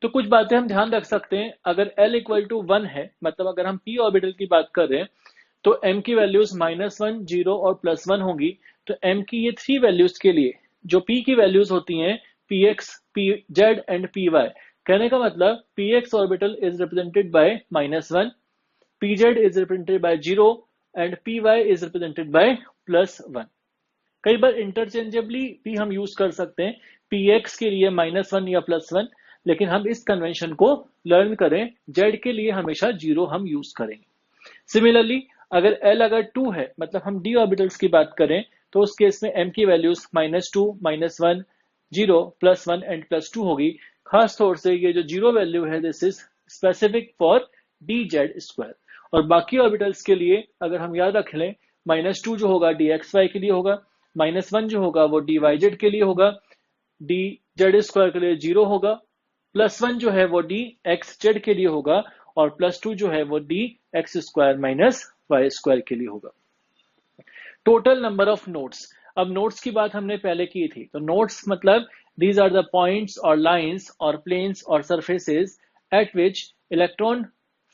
तो कुछ बातें हम ध्यान रख सकते हैं, अगर L इक्वल टू 1 है, मतलब अगर हम p ऑर्बिटल की बात कर रहे हैं तो m की वैल्यूज -1, 0 और +1 होंगी। तो m की ये 3 वैल्यूज के लिए जो p की वैल्यूज होती हैं px, pz एंड py, कहने का मतलब px orbital is represented by -1, pz is represented by 0 and py is represented by +1। कई बार इंटरचेंजेबली भी हम यूज कर सकते हैं px के लिए -1 या +1, लेकिन हम इस कन्वेंशन को लर्न करें, z के लिए हमेशा 0 हम यूज करेंगे। सिमिलरली अगर L अगर 2 है, मतलब हम d ऑर्बिटल्स की बात करें तो उस केस में m की वैल्यूज -2, -1, 0, +1 एंड +2 होगी। खास तौर से ये जो 0 वैल्यू है this is specific for dz square, और बाकी ऑर्बिटल्स के लिए अगर हम याद रख लें -2 जो होगा dxy के लिए होगा, -1 जो होगा वो dyz के लिए होगा, dz स्क्वायर के लिए 0 होगा, +1 जो है वो dxz के लिए होगा और +2 जो है वो dx square minus y square के लिए होगा। टोटल नंबर ऑफ नोड्स, अब नोड्स की बात हमने पहले की थी, तो नोड्स मतलब दीज आर द पॉइंट्स और लाइंस और प्लेन्स और surfaces at which electron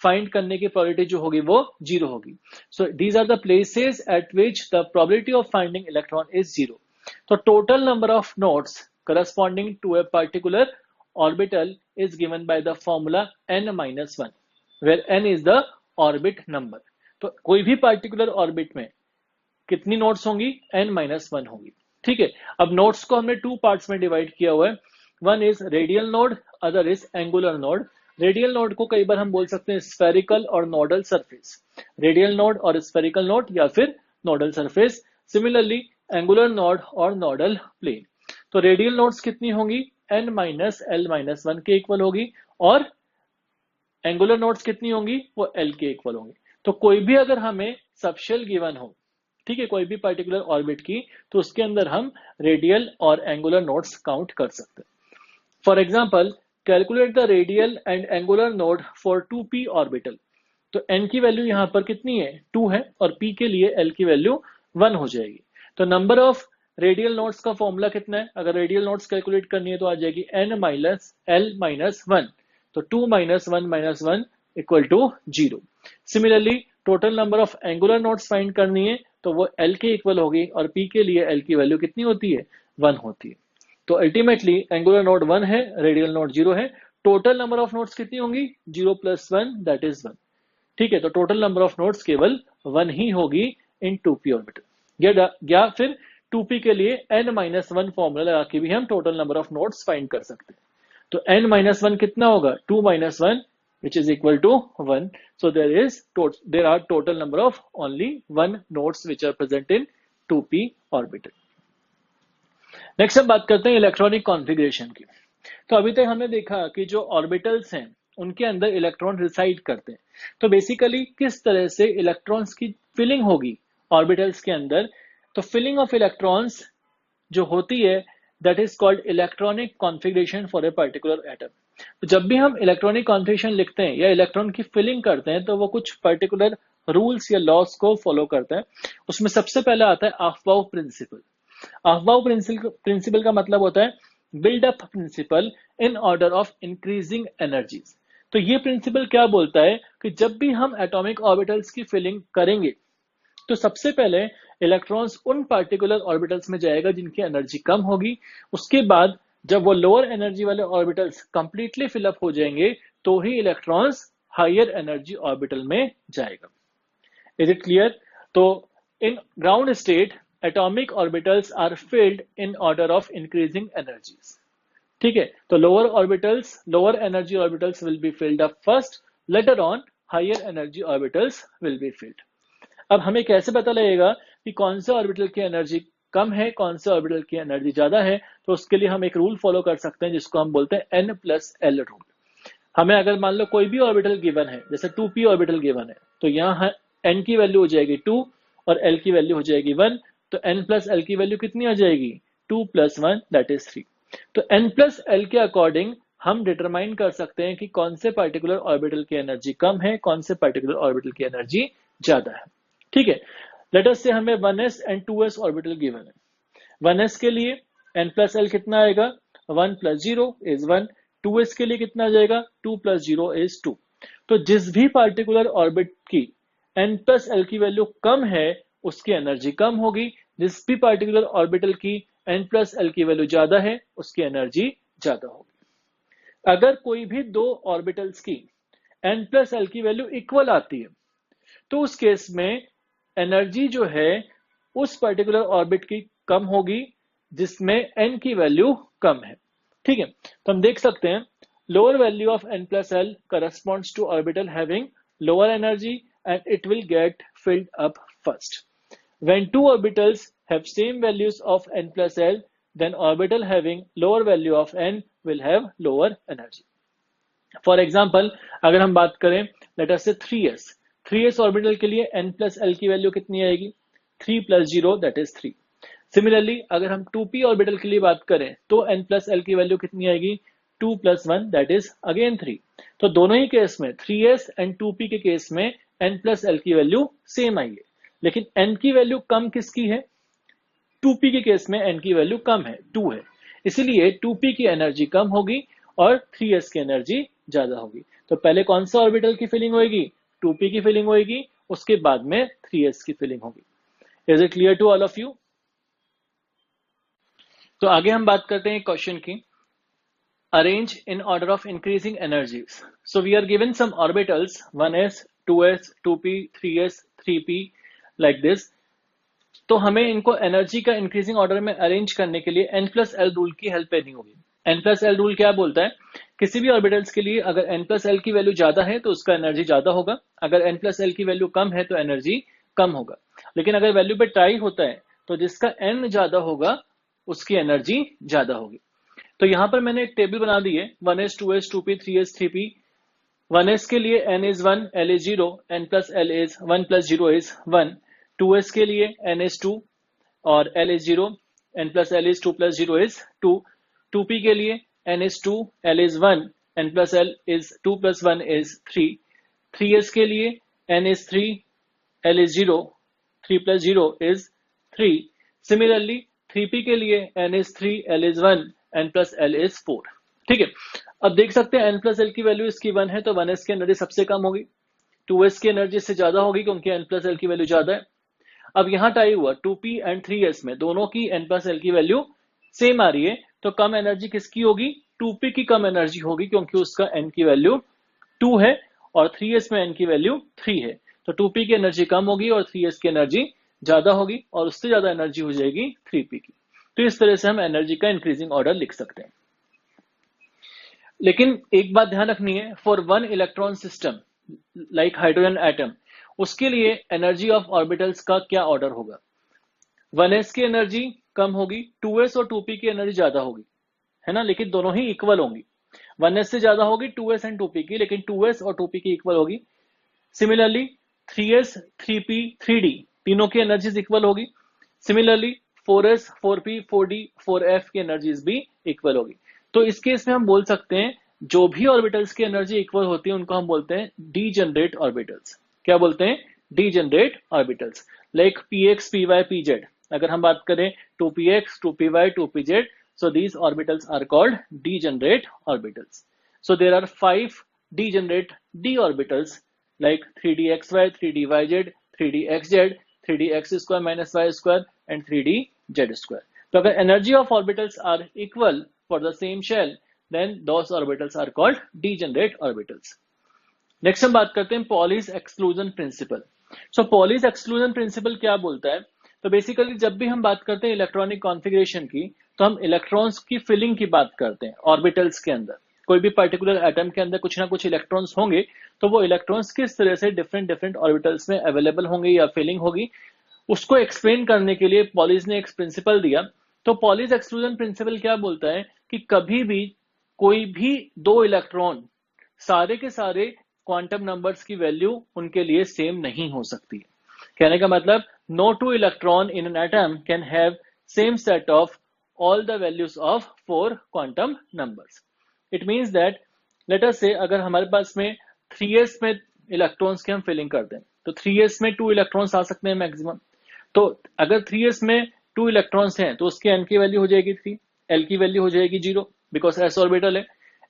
find करने की प्रोबेबिलिटी जो होगी वो 0 होगी। So these are the places at which the probability of finding electron is 0। तो total number of nodes corresponding to a particular orbital is given by the formula n-1, where n is the orbit number। तो कोई भी particular orbit में कितनी नोड्स होंगी, n-1 होंगी। ठीक है, अब नोड्स को हमने 2 पार्ट्स में डिवाइड किया हुआ है, one is radial node, other is angular node. Radial node को कई बार हम बोल सकते हैं स्फेरिकल और नोडल सरफेस, रेडियल नोड और स्फेरिकल नोड या फिर nodal surface. Similarly angular node और नोडल प्लेन। तो रेडियल नोड्स कितनी होंगी, n-l-1 के इक्वल होगी, और एंगुलर नोड्स कितनी होंगी, वो l के इक्वल होंगी। तो कोई भी अगर हमें सबशेल गिवन हो, ठीक है, कोई भी पर्टिकुलर ऑर्बिट की, तो उसके अंदर हम रेडियल और एंगुलर नोड्स काउंट कर सकते हैं। For example calculate the radial and angular node for 2p orbital. तो n की वैल्यू यहाँ पर कितनी है, 2 है, और p के लिए l की वैल्यू 1 हो जाएगी। तो नंबर ऑफ रेडियल नोड्स का फॉर्मूला कितना है, अगर रेडियल नोड्स कैलकुलेट करनी है तो आ जाएगी n-l-1, तो 2 - 1 - 1 equal to 0। Similarly total number of angular nodes find करनी है तो वो l के इक्वल होगी, और p के लिए l की वैल्यू कितनी होती है, 1 होती है। तो अल्टीमेटली एंगुलर नोड 1 है, रेडियल नोड 0 है। टोटल नंबर ऑफ नोड्स कितनी होंगी, 0 + 1 दैट इज 1। ठीक है, तो टोटल नंबर ऑफ नोड्स केवल 1 ही होगी इन 2p ऑर्बिटल। या फिर 2p के लिए n-1 फॉर्मूला लगा के भी हम total number of nodes find कर सकते हैं। तो n-1 कितना होगा, 2-1 which is equal to 1. So there are total number of only 1 nodes which are present in 2p orbital. Next हम बात करते हैं इलेक्ट्रॉनिक कॉन्फ़िगरेशन की। तो अभी तक हमने देखा कि जो ऑर्बिटल्स हैं उनके अंदर इलेक्ट्रॉन रिसाइड करते हैं। तो बेसिकली किस तरह से इलेक्ट्रॉन्स की फिलिंग होगी ऑर्बिटल्स के अंदर, तो फिलिंग ऑफ इलेक्ट्रॉन्स जो होती है that is called electronic configuration for a particular atom. तो जब भी हम इलेक्ट्रॉनिक कॉन्फ़िगरेशन लिखते हैं या इलेक्ट्रॉन की फिलिंग करते हैं तो वो कुछ पर्टिकुलर रूल्स या लॉस को फॉलो करता है। उसमें सबसे पहले आता है अफबाउ प्रिंसिपल। अफबाउ प्रिंसिपल का मतलब होता है build up principle in order of increasing energies. तो ये प्रिंसिपल क्या बोलता है कि जब भी हम एटॉमिक ऑर्बिटल्स की फिलिंग करेंगे तो सबसे पहले इलेक्ट्रॉन्स उन पार्टिकुलर ऑर्बिटल्स में जाएगा जिनकी एनर्जी कम होगी। उसके बाद जब वो लोअर एनर्जी वाले ऑर्बिटल्स कंप्लीटली फिलअप हो जाएंगे तो ही इलेक्ट्रॉन्स हायर एनर्जी ऑर्बिटल में जाएगा। Is it clear? तो in ground state atomic orbitals are filled in order of increasing energies. ठीक है, तो lower energy orbitals will be filled up first, later on higher energy orbitals will be filled. अब हमें कैसे पता लगेगा कि कौन से ऑर्बिटल की एनर्जी कम है, कौन से ऑर्बिटल की एनर्जी ज्यादा है? तो उसके लिए हम एक रूल फॉलो कर सकते हैं जिसको हम बोलते हैं n+l रूल। हमें अगर मान लो कोई भी ऑर्बिटल गिवन है, जैसे 2p ऑर्बिटल गिवन है, तो यहाँ n की वैल्यू हो जाएगी 2 और l की वैल्यू हो जाएगी 1। तो n+l की वैल्यू कितनी आ जाएगी, 2 + 1 दैट इज 3। तो n+l के अकॉर्डिंग हम डिटरमाइन कर सकते हैं कि कौन से पर्टिकुलर ऑर्बिटल की एनर्जी कम है, कौन से पर्टिकुलर ऑर्बिटल की एनर्जी ज्यादा है। ठीक है, लेट अस से हमें 1s and 2s orbital given है। 1s के लिए n+l कितना आएगा, 1 + 0 is 1। 2s के लिए कितना आ जाएगा, 2 + 0 is 2। तो जिस भी पार्टिकुलर ऑर्बिट की n+l की वैल्यू कम है उसकी एनर्जी कम होगी, जिस भी पार्टिकुलर ऑर्बिटल की n+l की वैल्यू ज्यादा है उसकी एनर्जी ज्यादा होगी। अगर कोई भी दो ऑर्बिटल्स की n+l की वैल्यू इक्वल आती है तो उस केस में एनर्जी जो है उस पर्टिकुलर ऑर्बिट की कम होगी जिसमें n की वैल्यू कम है। ठीक है, तो हम देख सकते हैं lower value of n+l corresponds to orbital having lower energy and it will get filled up first. When two orbitals have same values of n+l, then orbital having lower value of n will have lower energy. For example, अगर हम बात करें let us say 3s orbital के लिए n+l की वैल्यू कितनी आएगी, 3 + 0 दैट इज 3। सिमिलरली अगर हम 2p ऑर्बिटल के लिए बात करें तो n+l की वैल्यू कितनी आएगी, 2 + 1 दैट इज अगेन 3। तो दोनों ही केस में 3s एंड 2p के केस में n+l की वैल्यू सेम आई है, लेकिन n की वैल्यू कम किसकी है, 2p के केस में n की वैल्यू कम है, 2 है, इसीलिए 2p की एनर्जी कम होगी और 3s की एनर्जी ज्यादा होगी। तो पहले कौन सा ऑर्बिटल की फिलिंग होगी, 2p की फिलिंग होगी, उसके बाद में 3s की फिलिंग होगी। Is it clear to all of you? तो आगे हम बात करते हैं क्वेश्चन की, arrange in order of increasing energies. So we are given some orbitals 1s 2s 2p 3s 3p like this. तो हमें इनको एनर्जी का इंक्रीजिंग ऑर्डर में अरेंज करने के लिए n+l रूल की हेल्प लेनी होगी। n+l रूल क्या बोलता है, किसी भी ऑर्बिटल्स के लिए अगर n+l की वैल्यू ज्यादा है तो उसका एनर्जी ज्यादा होगा, अगर n+l की वैल्यू कम है तो एनर्जी कम होगा। लेकिन अगर वैल्यू पे टाई होता है तो जिसका n ज्यादा होगा उसकी एनर्जी ज्यादा होगी। तो यहां पर मैंने एक टेबल बना दी है, 1s 2s 2p 3s 3p। 1s के लिए n is 1 l is 0 n+l is 1 + 0 is 1। 2s के लिए n is 2 और l is 0 n+l is 2 + 0 is 2। 2p के लिए n is 2 l is 1 n+l is 2 + 1 is 3। 3s के लिए n is 3 l is 0 3 + 0 is 3। Similarly 3p के लिए n is 3 l is 1 n+l is 4। ठीक है, अब देख सकते हैं n+l की वैल्यू इसकी 1 है तो 1s की एनर्जी सबसे कम होगी, 2s की एनर्जी से ज्यादा होगी क्योंकि n+l की वैल्यू ज्यादा है। अब यहां टाई हुआ 2p एंड 3s में, दोनों की n+l की वैल्यू सेम आ रही है, तो कम एनर्जी किसकी होगी, 2p की कम एनर्जी होगी क्योंकि उसका n की वैल्यू 2 है और 3s में n की वैल्यू 3 है, तो 2p की एनर्जी कम होगी और 3s की एनर्जी ज्यादा होगी और उससे ज्यादा एनर्जी हो जाएगी 3p की। तो इस तरह से हम एनर्जी का इंक्रीजिंग ऑर्डर लिख सकते हैं। लेकिन एक बात ध्यान रखनी है, for one electron system like hydrogen atom, उसके लिए एनर्जी ऑफ ऑर्बिटल्स का क्या ऑर्डर होगा? 1s की एनर्जी कम होगी, 2s और 2p की एनर्जी ज्यादा होगी, है ना, लेकिन दोनों ही इक्वल होंगी। 1s से ज्यादा होगी 2s एंड 2p की, लेकिन 2s और 2p की इक्वल होगी। सिमिलरली 3s 3p 3d तीनों की एनर्जीज इक्वल होगी। Similarly 4s 4p 4d 4f की एनर्जीज भी इक्वल होगी। तो इस केस में हम बोल सकते हैं जो भी ऑर्बिटल्स की एनर्जी इक्वल होती है उनको हम बोलते हैं डीजेनरेट ऑर्बिटल्स। क्या बोलते हैं? Degenerate orbitals, like px py pz। अगर हम बात करें 2px 2py 2pz, so these orbitals are called degenerate orbitals. So there are 5 degenerate d orbitals like 3dxy 3dyz 3dxz 3dx square minus y square and 3dz square. तो अगर energy of orbitals are equal for the same shell, then those orbitals are called degenerate orbitals. Next हम बात करते हैं पॉलीज एक्सक्लूजन प्रिंसिपल। सो पॉलीज एक्सक्लूजन प्रिंसिपल क्या बोलता है? तो बेसिकली जब भी हम बात करते हैं इलेक्ट्रॉनिक कॉन्फ़िगरेशन की, तो हम इलेक्ट्रॉन्स की फिलिंग की बात करते हैं ऑर्बिटल्स के अंदर। कोई भी पर्टिकुलर एटम के अंदर कुछ ना कुछ इलेक्ट्रॉन्स होंगे, तो वो इलेक्ट्रॉन्स किस तरह से डिफरेंट डिफरेंट ऑर्बिटल्स में अवेलेबल होंगे या फिलिंग होगी, उसको एक्सप्लेन करने के लिए पॉलीज ने एक प्रिंसिपल दिया। तो पॉलीज एक्सक्लूजन प्रिंसिपल क्या बोलता है कि कभी भी कोई भी दो इलेक्ट्रॉन सारे के सारे क्वांटम नंबर्स की वैल्यू उनके लिए सेम नहीं हो सकती। कहने का मतलब no two electron in an atom can have same set of all the values of 4 quantum numbers. It means that let us say अगर हमारे पास में 3s में इलेक्ट्रॉन्स की हम फिलिंग करते हैं, तो 3s में 2 इलेक्ट्रॉन्स आ सकते हैं मैक्सिमम। तो अगर 3s में 2 इलेक्ट्रॉन्स हैं तो उसकी n की वैल्यू हो जाएगी 3, l की वैल्यू हो जाएगी 0 बिकॉज s ऑर्बिटल है,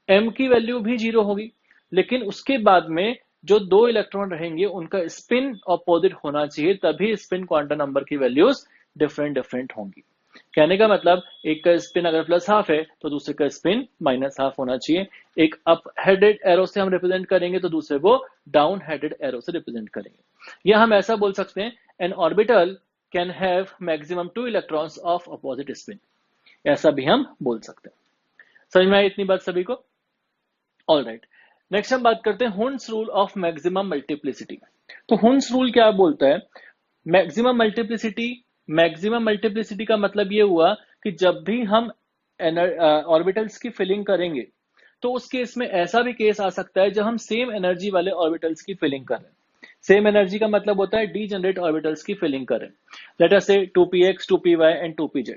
m की वैल्यू भी 0 होगी। लेकिन उसके बाद में जो दो इलेक्ट्रॉन रहेंगे उनका स्पिन अपोजिट होना चाहिए, तभी स्पिन क्वांटम नंबर की वैल्यूज डिफरेंट डिफरेंट होंगी। कहने का मतलब एक का स्पिन अगर +½ है तो दूसरे का स्पिन -½ होना चाहिए। एक अप हेडेड एरो से हम रिप्रेजेंट करेंगे तो दूसरे को डाउन हेडेड एरो से रिप्रेजेंट करेंगे। या हम ऐसा बोल सकते हैं N orbital can have maximum 2 electrons of opposite spin, ऐसा भी हम बोल सकते हैं। समझ में आई इतनी बात सभी को? ऑल राइट, नेक्स्ट हम बात करते हैं Hund's rule of maximum multiplicity. तो हुन्स रूल क्या बोलता है? मैक्सिमम मल्टीप्लिसिटी का मतलब ये हुआ कि जब भी हम ऑर्बिटल्स की फिलिंग करेंगे तो उस केस में ऐसा भी केस आ सकता है जब हम सेम एनर्जी वाले ऑर्बिटल्स की फिलिंग करें। सेम एनर्जी का मतलब होता है डीजेनरेट ऑर्बिटल्स की फिलिंग करें। लेट अस से 2px 2py एंड 2pz।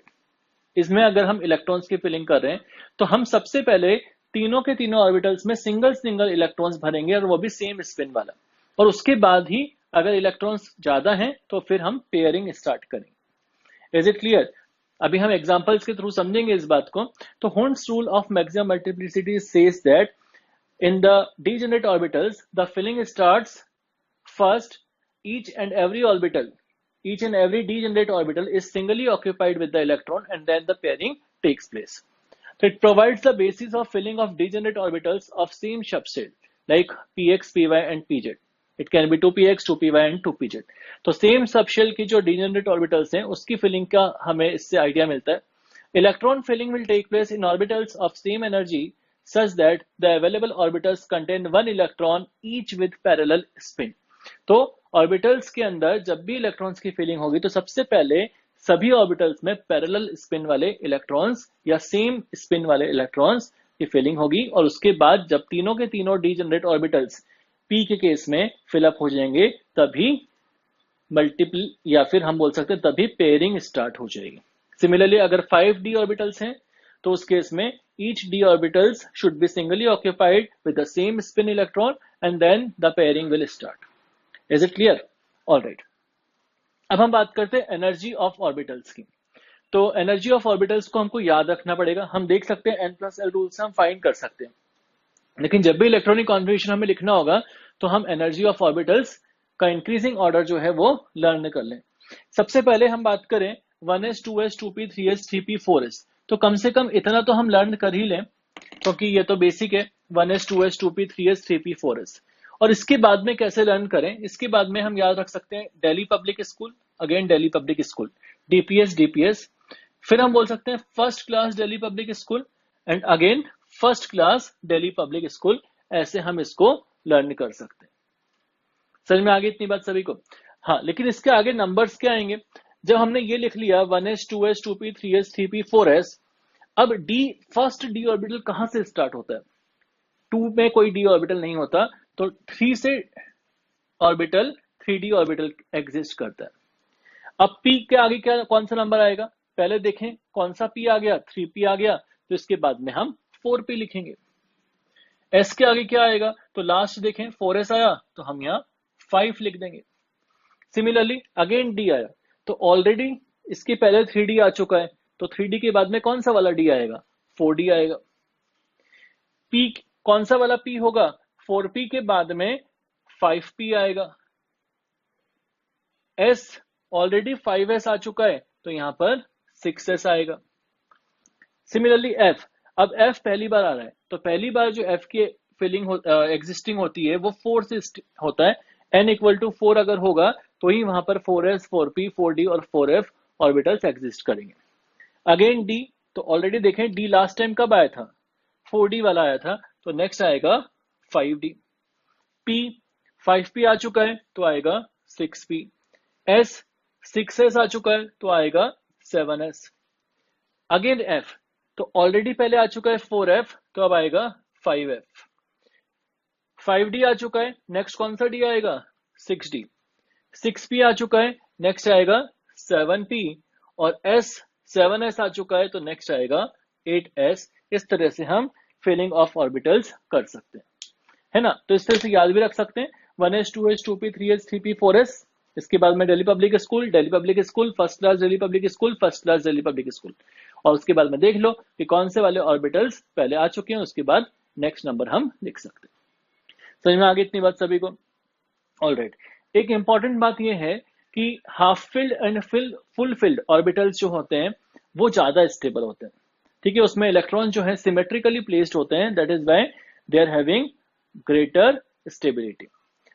इसमें अगर हम इलेक्ट्रॉन्स की फिलिंग कर रहे हैं तो हम सबसे पहले तीनों के तीनों ऑर्बिटल्स में सिंगल इलेक्ट्रॉन्स भरेंगे और वो भी सेम स्पिन वाला, और उसके बाद ही अगर इलेक्ट्रॉन्स ज्यादा हैं तो फिर हम पेयरिंग स्टार्ट करेंगे। Is it clear? अभी हम एग्जांपल्स के थ्रू समझेंगे इस बात को। तो Hund's rule of maximum multiplicity says that in the degenerate orbitals the filling starts first, each and every degenerate orbital is singly occupied with the electron and then the pairing takes place. So it provides the basis of filling of degenerate orbitals of same subshell like px, py and pz. It can be 2px, 2py and 2pz. तो सेम सबशेल की जो degenerate orbitals हैं उसकी फिलिंग का हमें इससे आइडिया मिलता है। Electron filling will take place in orbitals of same energy such that the available orbitals contain one electron each with parallel spin. तो ऑर्बिटल्स के अंदर जब भी इलेक्ट्रॉन्स की फिलिंग होगी तो सबसे पहले सभी ऑर्बिटल्स में पैरेलल स्पिन वाले इलेक्ट्रॉन्स या सेम स्पिन वाले इलेक्ट्रॉन्स की फिलिंग होगी, और उसके बाद जब तीनों के तीनों डीजेनरेट ऑर्बिटल्स p के केस में फिलअप हो जाएंगे तभी मल्टीपल या फिर हम बोल सकते हैं तभी पेयरिंग स्टार्ट हो जाएगी। सिमिलरली अगर 5d ऑर्बिटल्स हैं तो उस केस में each d orbitals should be singly occupied with the same spin electron and then the pairing will start. Is it clear? All right. अब हम बात करते हैं एनर्जी ऑफ ऑर्बिटल्स की। तो एनर्जी ऑफ ऑर्बिटल्स को हमको याद रखना पड़ेगा। हम देख सकते हैं n+l रूल से हम फाइंड कर सकते हैं, लेकिन जब भी इलेक्ट्रॉनिक कॉन्फ़िगरेशन हमें लिखना होगा तो हम एनर्जी ऑफ ऑर्बिटल्स का इंक्रीजिंग ऑर्डर जो है वो लर्न कर लें। सबसे पहले हम बात करें 1s 2s 2p 3s 3p 4s, तो कम से कम इतना तो हम लर्न कर ही लें क्योंकि ये तो बेसिक है 1s 2s 2p 3s 3p 4s। और इसके बाद में कैसे लर्न करें, इसके बाद में हम याद रख सकते हैं Delhi public school, again Delhi public school, DPS DPS, फिर हम बोल सकते हैं first class Delhi public school and again first class Delhi public school, ऐसे हम इसको लर्न कर सकते हैं। समझ में आ गई इतनी बात सभी को? हाँ, लेकिन इसके आगे नंबर्स क्या आएंगे? जब हमने ये लिख लिया 1s 2s 2p 3s 3p 4s, अब डी, फर्स्ट डी ऑर्बिटल कहां से स्टार्ट होता है? 2 में कोई डी ऑर्बिटल नहीं होता, तो 3 से ऑर्बिटल 3d ऑर्बिटल एग्जिस्ट करता है। अब p के आगे क्या, कौन सा नंबर आएगा? पहले देखें कौन सा p आ गया, 3p आ गया, तो इसके बाद में हम 4p लिखेंगे। s के आगे क्या आएगा? तो लास्ट देखें 4s आया, तो हम यहाँ 5 लिख देंगे। सिमिलरली अगेन d आया, तो ऑलरेडी इसके पहले 3d आ चुका है, तो 3d के बाद में कौन सा वाला d आएगा? 4d आएगा। p कौन सा वाला p होगा? 4p के बाद में 5p आएगा। s ऑलरेडी 5s आ चुका है, तो यहां पर 6s आएगा। सिमिलरली f, अब f पहली बार आ रहा है, तो पहली बार जो f की फिलिंग एग्जिस्टिंग होती है वो 4 से होता है। n इक्वल टू 4 अगर होगा तो ही वहां पर 4s 4p 4d और 4f ऑर्बिटल्स एग्जिस्ट करेंगे। अगेन d, तो ऑलरेडी देखें d लास्ट टाइम कब आया था? 4d वाला आया था, तो नेक्स्ट आएगा 5d। p 5p आ चुका है, तो आएगा 6p। s 6s आ चुका है, तो आएगा 7s। अगेन f, तो ऑलरेडी पहले आ चुका है 4f, तो अब आएगा 5f। 5d आ चुका है, नेक्स्ट कौन सा d आएगा? 6d। 6p आ चुका है, नेक्स्ट आएगा 7p, और s 7s आ चुका है, तो नेक्स्ट आएगा 8s। इस तरह से हम फिलिंग ऑफ ऑर्बिटल्स कर सकते हैं, है ना? तो इस तरह से याद भी रख सकते हैं 1s 2s 2p 3s 3p 4s। इसके बाद में Delhi public school, Delhi public school, first class Delhi public school, first class Delhi public school, और उसके बाद में देख लो कि कौन से वाले ऑर्बिटल्स पहले आ चुके हैं, उसके बाद नेक्स्ट नंबर हम लिख सकते हैं। समझ में आ गई इतनी बात सभी को? ऑलराइट, एक इंपॉर्टेंट बात यह है कि half filled and full filled orbitals जो होते हैं वो ज्यादा स्टेबल होते हैं, ठीक है? उसमें इलेक्ट्रॉन जो है सिमेट्रिकली प्लेस्ड होते हैं, that is why they are having greater stability.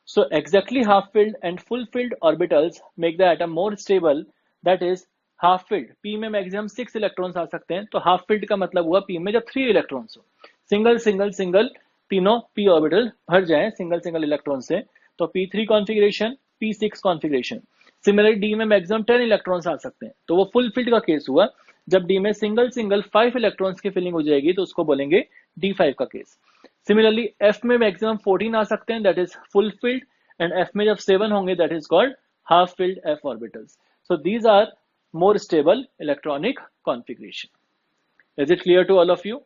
So exactly half filled and full filled orbitals make the atom more stable, that is half filled p में मैक्सिमम 6 इलेक्ट्रॉन्स आ सकते हैं, तो हाफ फिल्ड का मतलब हुआ p में जब 3 इलेक्ट्रॉन्स हो, सिंगल सिंगल सिंगल तीनों p ऑर्बिटल भर जाए सिंगल सिंगल इलेक्ट्रॉन से, तो p3 configuration p6 configuration. Similarly d में मैक्सिमम 10 इलेक्ट्रॉन्स आ सकते हैं, तो वो फुल फिल्ड का केस हुआ। जब d में सिंगल सिंगल 5 इलेक्ट्रॉन्स की फिलिंग हो जाएगी तो उसको बोलेंगे d5 का केस। सिमिलरली f में मैक्सिमम 14 आ सकते हैं, that is full filled, and f में जब 7 होंगे that is called half filled f orbitals. So these are more stable electronic configuration. Is it clear to all of you?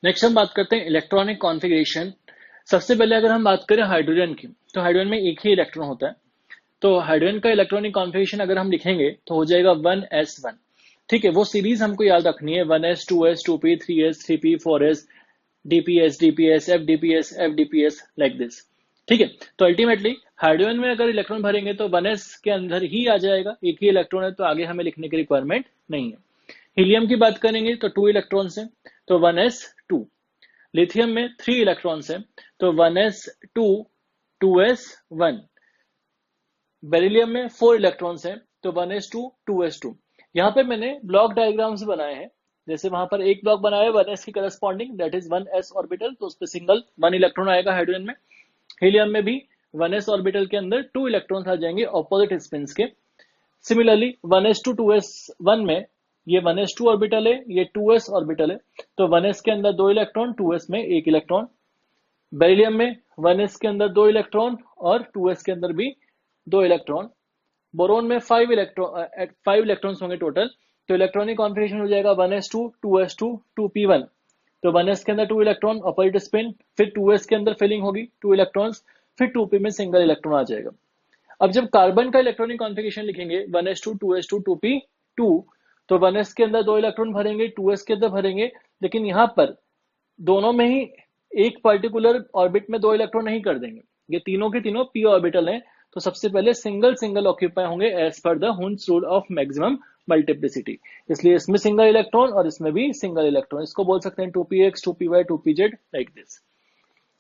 Next हम बात करते हैं इलेक्ट्रॉनिक कॉन्फ़िगरेशन। सबसे पहले अगर हम बात करें हाइड्रोजन की, तो हाइड्रोजन में एक ही इलेक्ट्रॉन होता है, तो हाइड्रोजन का इलेक्ट्रॉनिक कॉन्फ़िगरेशन अगर हम लिखेंगे तो हो जाएगा 1s1, ठीक है? वो सीरीज हमको याद रखनी है, 1s 2s 2p 3s 3p 4s dps dps fdps fdps like this, ठीक है? तो अल्टीमेटली हाइड्रोजन में अगर इलेक्ट्रॉन भरेंगे तो 1s के अंदर ही आ जाएगा, एक ही इलेक्ट्रॉन है, तो आगे हमें लिखने की रिक्वायरमेंट नहीं है। हीलियम की बात करेंगे तो 2 इलेक्ट्रॉन है, तो 1s2। लिथियम में 3 इलेक्ट्रॉन है, तो 1s2 2s1। बेरिलियम में 4 इलेक्ट्रॉन है, तो 1s2 2s2। यहाँ पे मैंने ब्लॉक डायग्राम्स बनाए हैं, जैसे वहां पर एक ब्लॉक बनाया है 1s की corresponding, that is 1s orbital, तो उस पर सिंगल 1 इलेक्ट्रॉन आएगा हाइड्रोजन में। हीलियम में भी 1s ऑर्बिटल के अंदर 2 इलेक्ट्रॉन्स आ जाएंगे ऑपोजिट स्पिन्स के। सिमिलरली 1s2 2s1 में ये 1s2 ऑर्बिटल है, ये 2s ऑर्बिटल है, तो 1s के अंदर 2 इलेक्ट्रॉन, 2s में 1 इलेक्ट्रॉन। बेरिलियम में 1s के अंदर 2 इलेक्ट्रॉन और 2s के अंदर भी 2 इलेक्ट्रॉन। बोरोन में 5 इलेक्ट्रॉन्स होंगे टोटल, तो इलेक्ट्रॉनिक कॉन्फ़िगरेशन हो जाएगा 1s2 2s2 2p1। तो 1s के अंदर 2 इलेक्ट्रॉन ऑपोजिट स्पिन, फिर 2s के अंदर फिलिंग होगी 2 इलेक्ट्रॉन्स, फिर 2p में सिंगल इलेक्ट्रॉन आ जाएगा। अब जब कार्बन का इलेक्ट्रॉनिक कॉन्फ़िगरेशन लिखेंगे 1s2 2s2 2p2, तो 1s के अंदर 2 इलेक्ट्रॉन भरेंगे, 2s के अंदर भरेंगे, लेकिन यहाँ पर दोनों में ही एक पर्टिकुलर ऑर्बिट में 2 इलेक्ट्रॉन नहीं कर देंगे, ये तीनों के तीनों p ऑर्बिटल हैं, तो सबसे पहले सिंगल सिंगल ऑक्यूपाई होंगे as per the Hund's rule of maximum multiplicity, इसलिए इसमें सिंगल इलेक्ट्रॉन और इसमें भी सिंगल इलेक्ट्रॉन, इसको बोल सकते हैं 2px 2py 2pz like this.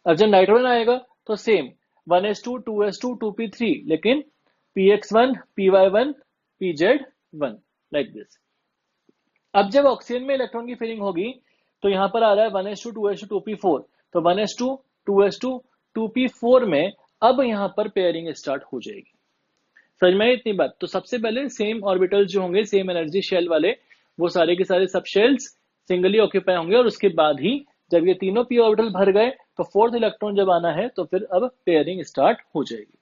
अब जब नाइट्रोजन आएगा तो सेम, 1s2 2s2 2p3, लेकिन px1 py1 pz1 like this. अब जब ऑक्सीजन में इलेक्ट्रॉन की फिलिंग होगी तो यहां पर आ रहा है 1s2 2s2 2p4, तो 1s2 2s2 2p4 में अब यहां पर पेयरिंग स्टार्ट हो जाएगी। समझ में आई इतनी बात? तो सबसे पहले सेम ऑर्बिटल्स जो होंगे, सेम एनर्जी शेल वाले, वो सारे के सारे सब शेल्स सिंगली ऑक्यूपाई होंगे, और उसके बाद ही जब ये तीनों पी ऑर्बिटल भर गए तो फोर्थ इलेक्ट्रॉन जब आना है तो फिर अब पेयरिंग स्टार्ट हो जाएगी।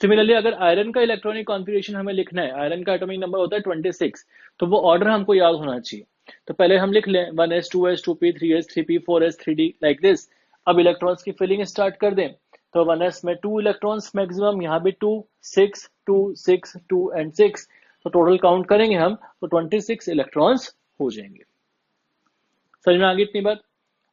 सिमिलरली अगर आयरन का इलेक्ट्रॉनिक कॉन्फ़िगरेशन हमें लिखना है, आयरन का एटॉमिक नंबर होता है 26, तो वो ऑर्डर हमको याद होना चाहिए। तो पहले हम लिख लें 1s 2s 2p 3s 3p 4s 3d like this. अब इलेक्ट्रॉन्स की फिलिंग स्टार्ट कर दें, तो 1s में 2 इलेक्ट्रॉन्स मैक्सिमम, यहाँ भी 2 6 2 6 2 एंड 6, तो टोटल काउंट करेंगे हम तो 26 इलेक्ट्रॉन्स हो जाएंगे। समझ में आ गई इतनी बात?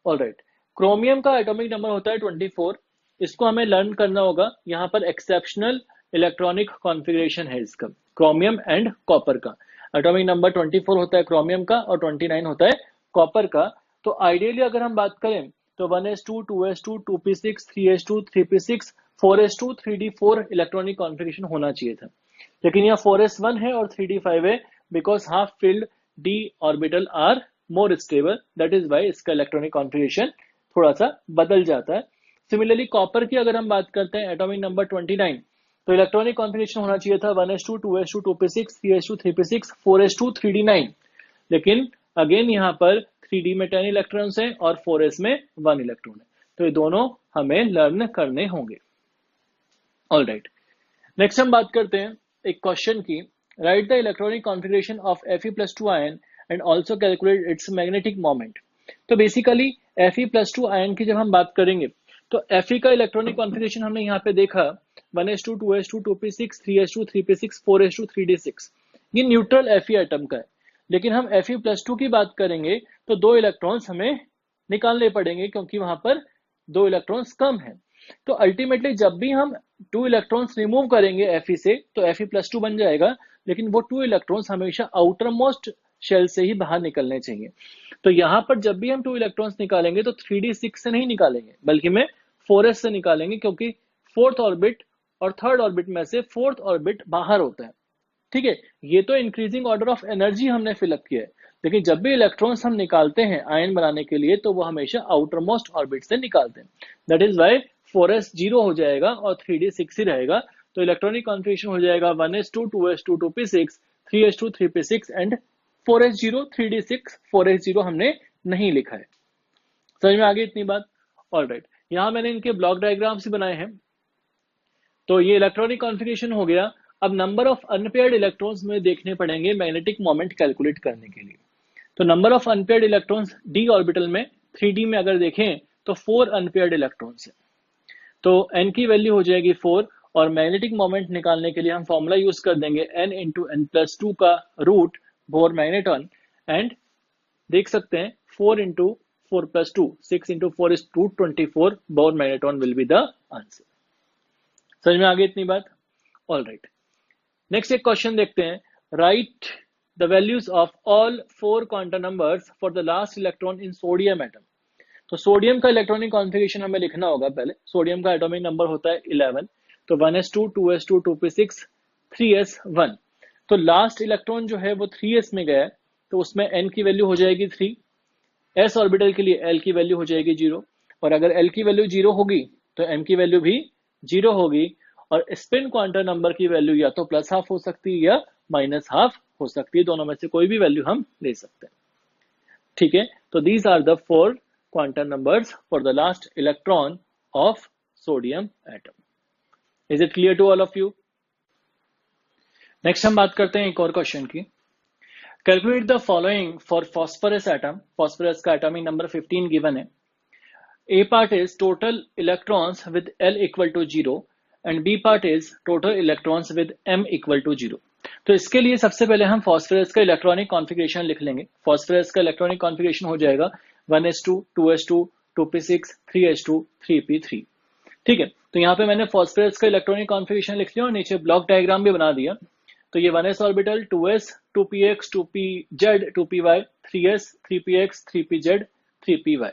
ऑलराइट। क्रोमियम का एटॉमिक नंबर होता है 24, इसको हमें लर्न करना होगा। यहाँ पर एक्सेप्शनल इलेक्ट्रॉनिक कॉन्फ़िगरेशन है इसका, क्रोमियम एंड कॉपर का। एटॉमिक नंबर 24 होता है क्रोमियम का और 29 होता है कॉपर का। तो आइडियली अगर हम बात करें तो 1s2 2s2 2p6 3s2 3p6 4s2 3d4 electronic configuration होना चाहिए था, लेकिन यहाँ 4s1 है और 3d5 है, because half filled d orbital are more stable, that is why इसका इलेक्ट्रॉनिक कॉन्फ़िगरेशन थोड़ा सा बदल जाता है। सिमिलरली कॉपर की अगर हम बात करते हैं एटॉमिक नंबर 29, तो इलेक्ट्रॉनिक कॉन्फ़िगरेशन होना चाहिए था 1s2 2s2 2p6 3s2 3p6 4s2 3d9, लेकिन अगेन यहाँ पर 3d में 10 इलेक्ट्रॉन्स हैं और 4s में 1 इलेक्ट्रॉन है, तो ये दोनों हमें लर्न करने होंगे। ऑलराइट, नेक्स्ट हम बात करते हैं एक क्वेश्चन की। Right the electronic configuration of Fe+2 ion and also calculate its magnetic moment. तो बेसिकली Fe+2 आयन की जब हम बात करेंगे तो Fe का इलेक्ट्रॉनिक कॉन्फ़िगरेशन हमने यहाँ पे देखा 1s2 2s2 2p6 3s2 3p6 4s2 3d6, ये न्यूट्रल Fe एटम का है। लेकिन हम Fe+2 की बात करेंगे तो 2 इलेक्ट्रॉन्स हमें निकालने पड़ेंगे, क्योंकि वहां पर 2 इलेक्ट्रॉन्स कम है। तो अल्टीमेटली जब भी हम 2 इलेक्ट्रॉन्स रिमूव करेंगे Fe से तो Fe+2 बन जाएगा, लेकिन वो 2 इलेक्ट्रॉन्स हमेशा आउटर मोस्ट शेल से ही बाहर निकलने चाहिए। तो यहाँ पर जब भी हम 2 इलेक्ट्रॉन्स निकालेंगे तो 3d6 से नहीं निकालेंगे, बल्कि में 4s से निकालेंगे, क्योंकि फोर्थ ऑर्बिट और थर्ड ऑर्बिट में से फोर्थ ऑर्बिट बाहर होता है। ठीक है, ये तो इंक्रीजिंग ऑर्डर ऑफ एनर्जी हमने फिलअप किया है, लेकिन जब भी इलेक्ट्रॉन्स हम निकालते हैं आयन बनाने के लिए तो वो हमेशा आउटर मोस्ट ऑर्बिट से निकालते हैं। दैट इज वाई 4s 0 हो जाएगा और 3d 6 ही रहेगा। तो इलेक्ट्रॉनिक कॉन्फ़िगरेशन हो जाएगा 1s2 2s2 2p6 3s2 3p6 and 4s 0 3d 6 4s 0 हमने नहीं लिखा है। समझ में आ गई इतनी बात? ऑलराइट, यहाँ मैंने इनके ब्लॉक डायग्राम्स भी बनाए हैं। तो ये इलेक्ट्रॉनिक कॉन्फ़िगरेशन हो गया। अब नंबर ऑफ अनपेयर्ड इलेक्ट्रॉन्स में देखने पड़ेंगे मैग्नेटिक मोमेंट कैलकुलेट करने के लिए। तो number of unpaired electrons d orbital में 3d में अगर देखें तो 4 अनपेयर्ड इलेक्ट्रॉन्स है, तो n की वैल्यू हो जाएगी 4, और मैग्नेटिक मोमेंट निकालने के लिए हम फॉर्मूला यूज कर देंगे n इंटू n प्लस 2 का रूट बोर मैग्नेटॉन, एंड देख सकते हैं 4 into 4 plus 2 6 into 4 is 224 bore magneton will be the answer. समझ में आ गई इतनी बात? ऑलराइट, नेक्स्ट एक क्वेश्चन देखते हैं। Right the values of all 4 quantum numbers for the last electron in sodium atom. तो सोडियम का इलेक्ट्रॉनिक कॉन्फ़िगरेशन हमें लिखना होगा पहले। सोडियम का एटॉमिक नंबर होता है 11, तो 1s2 2s2 2p6 3s1। तो लास्ट इलेक्ट्रॉन जो है वो 3s में गया है, तो उसमें n की वैल्यू हो जाएगी 3, s ऑर्बिटल के लिए l की वैल्यू हो जाएगी 0, और अगर l की वैल्यू 0 होगी तो m की वैल्यू भी 0 होगी, और स्पिन क्वांटम नंबर की वैल्यू या तो प्लस हाफ हो सकती है या माइनस हाफ हो सकती है, दोनों में से कोई भी वैल्यू हम ले सकते हैं। ठीक है, तो these are the 4 quantum numbers for the last electron of sodium atom. Is it clear to all of you? Next हम बात करते हैं एक और क्वेश्चन की। Calculate the following for phosphorus atom. Phosphorus का atomic number 15 given है। A part is total electrons with L equal to 0 and B part is total electrons with M equal to 0. तो इसके लिए सबसे पहले हम फॉस्फोरस का इलेक्ट्रॉनिक कॉन्फ़िगरेशन लिख लेंगे। फॉस्फोरस का इलेक्ट्रॉनिक कॉन्फ़िगरेशन हो जाएगा 1s2 2s2 2p6 3s2 3p3। ठीक है, तो यहाँ पे मैंने फॉस्फोरस का इलेक्ट्रॉनिक कॉन्फ़िगरेशन लिख लिया और नीचे ब्लॉक डायग्राम भी बना दिया। तो ये 1s orbital 2s 2px 2pz 2py 3s 3px 3pz 3py।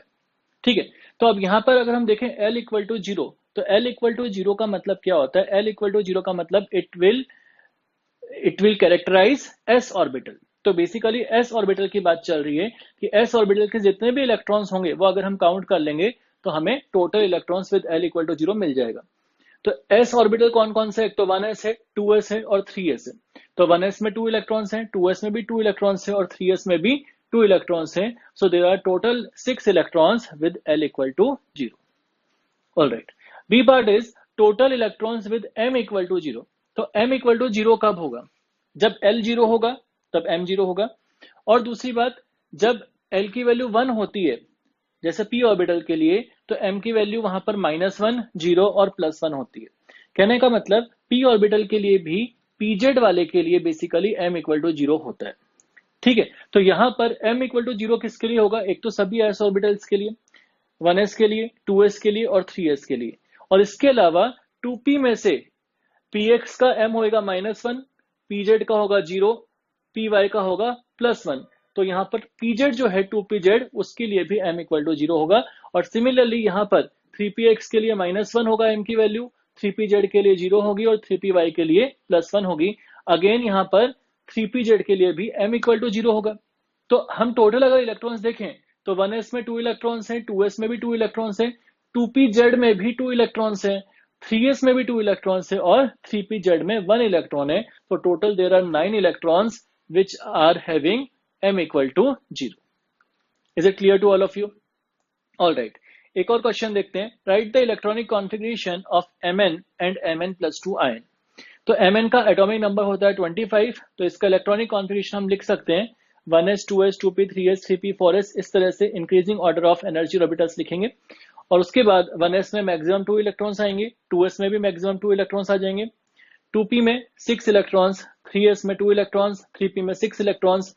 ठीक है, तो अब यहाँ पर अगर हम देखें L इक्वल टू 0, तो L इक्वल टू जीरो का मतलब क्या होता है? L इक्वल टू जीरो का मतलब it will characterize s orbital. तो बेसिकली s ऑर्बिटल की बात चल रही है कि s ऑर्बिटल के जितने भी इलेक्ट्रॉन्स होंगे वो अगर हम काउंट कर लेंगे तो हमें total electrons with L equal to zero मिल जाएगा। तो s ऑर्बिटल कौन कौन से? एक तो 1s है, 2s है और 3s है। तो 1s में 2 इलेक्ट्रॉन्स हैं, 2s में भी 2 इलेक्ट्रॉन्स हैं और 3s में भी 2 इलेक्ट्रॉन्स हैं। So there are total 6 electrons with L equal to zero. Alright, B part is total electrons with m equal to zero. तो m इक्वल टू जीरो कब होगा? जब L जीरो होगा तब m जीरो होगा। और दूसरी बात, जब L की वैल्यू 1 होती है जैसे p ऑर्बिटल के लिए, तो m की वैल्यू वहां पर -1, 0 और +1 होती है। कहने का मतलब p ऑर्बिटल के लिए भी pz वाले के लिए basically m equal to zero होता है। ठीक है, तो यहां पर m इक्वल टू जीरो किसके लिए होगा? एक तो सभी s ऑर्बिटल्स के लिए, 1s के लिए, 2s के लिए और 3s के लिए। और इसके अलावा 2p में से px का m होगा -1, pz का होगा 0, py का होगा +1। तो यहाँ पर pz जो है 2pz उसके लिए भी m इक्वल टू जीरो होगा। और सिमिलरली यहाँ पर 3px के लिए -1 होगा m की वैल्यू, 3pz के लिए 0 होगी और 3py के लिए +1 होगी। अगेन यहाँ पर 3pz के लिए भी m इक्वल टू जीरो होगा। तो हम टोटल अगर इलेक्ट्रॉन्स देखें तो 1s में 2 इलेक्ट्रॉन्स हैं, 2s में भी 2 इलेक्ट्रॉन्स हैं, 2pz में भी 2 इलेक्ट्रॉन्स हैं, 3s में भी 2 इलेक्ट्रॉन्स है और 3pz में 1 इलेक्ट्रॉन है। तो total there are 9 electrons which are having m equal to 0. Is it clear to all of you? All right. एक और क्वेश्चन देखते हैं। Right the electronic configuration of Mn and Mn+2 ion. तो Mn का एटॉमिक नंबर होता है 25। तो इसका इलेक्ट्रॉनिक कॉन्फ़िगरेशन हम लिख सकते हैं 1s 2s 2p 3s 3p 4s, इस तरह से increasing order of energy orbitals लिखेंगे। और उसके बाद 1s में मैक्सिमम 2 इलेक्ट्रॉन्स आएंगे, 2s में भी मैक्सिमम 2 इलेक्ट्रॉन्स आ जाएंगे, 2p में 6 इलेक्ट्रॉन्स, 3s में 2 इलेक्ट्रॉन्स, 3p में 6 इलेक्ट्रॉन्स,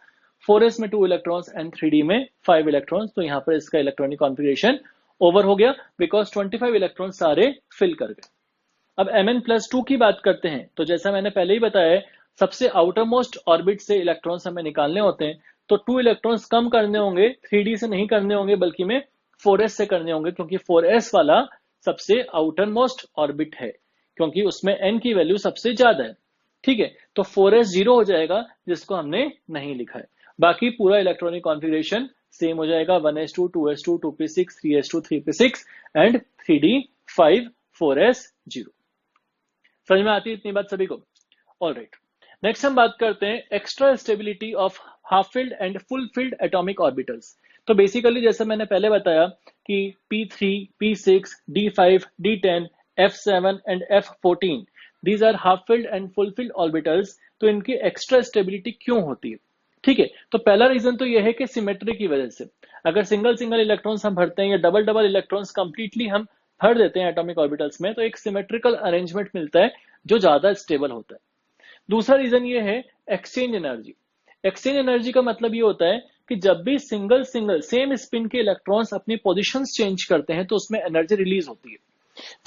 4s में 2 इलेक्ट्रॉन्स एंड 3d में 5 इलेक्ट्रॉन्स। तो यहाँ पर इसका इलेक्ट्रॉनिक कॉन्फ़िगरेशन ओवर हो गया बिकॉज 25 इलेक्ट्रॉन्स सारे फिल कर गए। अब Mn+2 की बात करते हैं। तो जैसा मैंने पहले ही बताया, सबसे आउटर मोस्ट ऑर्बिट से इलेक्ट्रॉन्स हमें निकालने होते हैं। तो 2 इलेक्ट्रॉन्स कम करने होंगे, 3d से नहीं करने होंगे बल्कि में 4s से करने होंगे, क्योंकि 4s वाला सबसे आउटर मोस्ट ऑर्बिट है, क्योंकि उसमें n की वैल्यू सबसे ज्यादा है। ठीक है, तो 4s 0 हो जाएगा जिसको हमने नहीं लिखा है। बाकी पूरा इलेक्ट्रॉनिक कॉन्फ़िगरेशन सेम हो जाएगा, 1s2 2s2 2p6 3s2 3p6 and 3d 5 4s 0। समझ में आती है इतनी बात सभी को? ऑल राइट, नेक्स्ट हम बात करते हैं extra stability of half filled and full field atomic orbitals. तो बेसिकली जैसे मैंने पहले बताया कि p3 p6 d5 d10 f7 and f14 these are half filled and full filled orbitals. तो इनकी एक्स्ट्रा स्टेबिलिटी क्यों होती है? ठीक है, तो पहला रीजन तो यह है कि सिमेट्री की वजह से। अगर सिंगल सिंगल इलेक्ट्रॉन्स हम भरते हैं या डबल डबल इलेक्ट्रॉन्स कंप्लीटली हम भर देते हैं एटॉमिक ऑर्बिटल्स में, तो एक सिमेट्रिकल अरेंजमेंट मिलता है जो ज्यादा स्टेबल होता है। दूसरा रीजन ये है एक्सचेंज एनर्जी। एक्सचेंज एनर्जी का मतलब ये होता है कि जब भी सिंगल सिंगल सेम स्पिन के इलेक्ट्रॉन्स अपनी पोजीशंस चेंज करते हैं तो उसमें एनर्जी रिलीज होती है।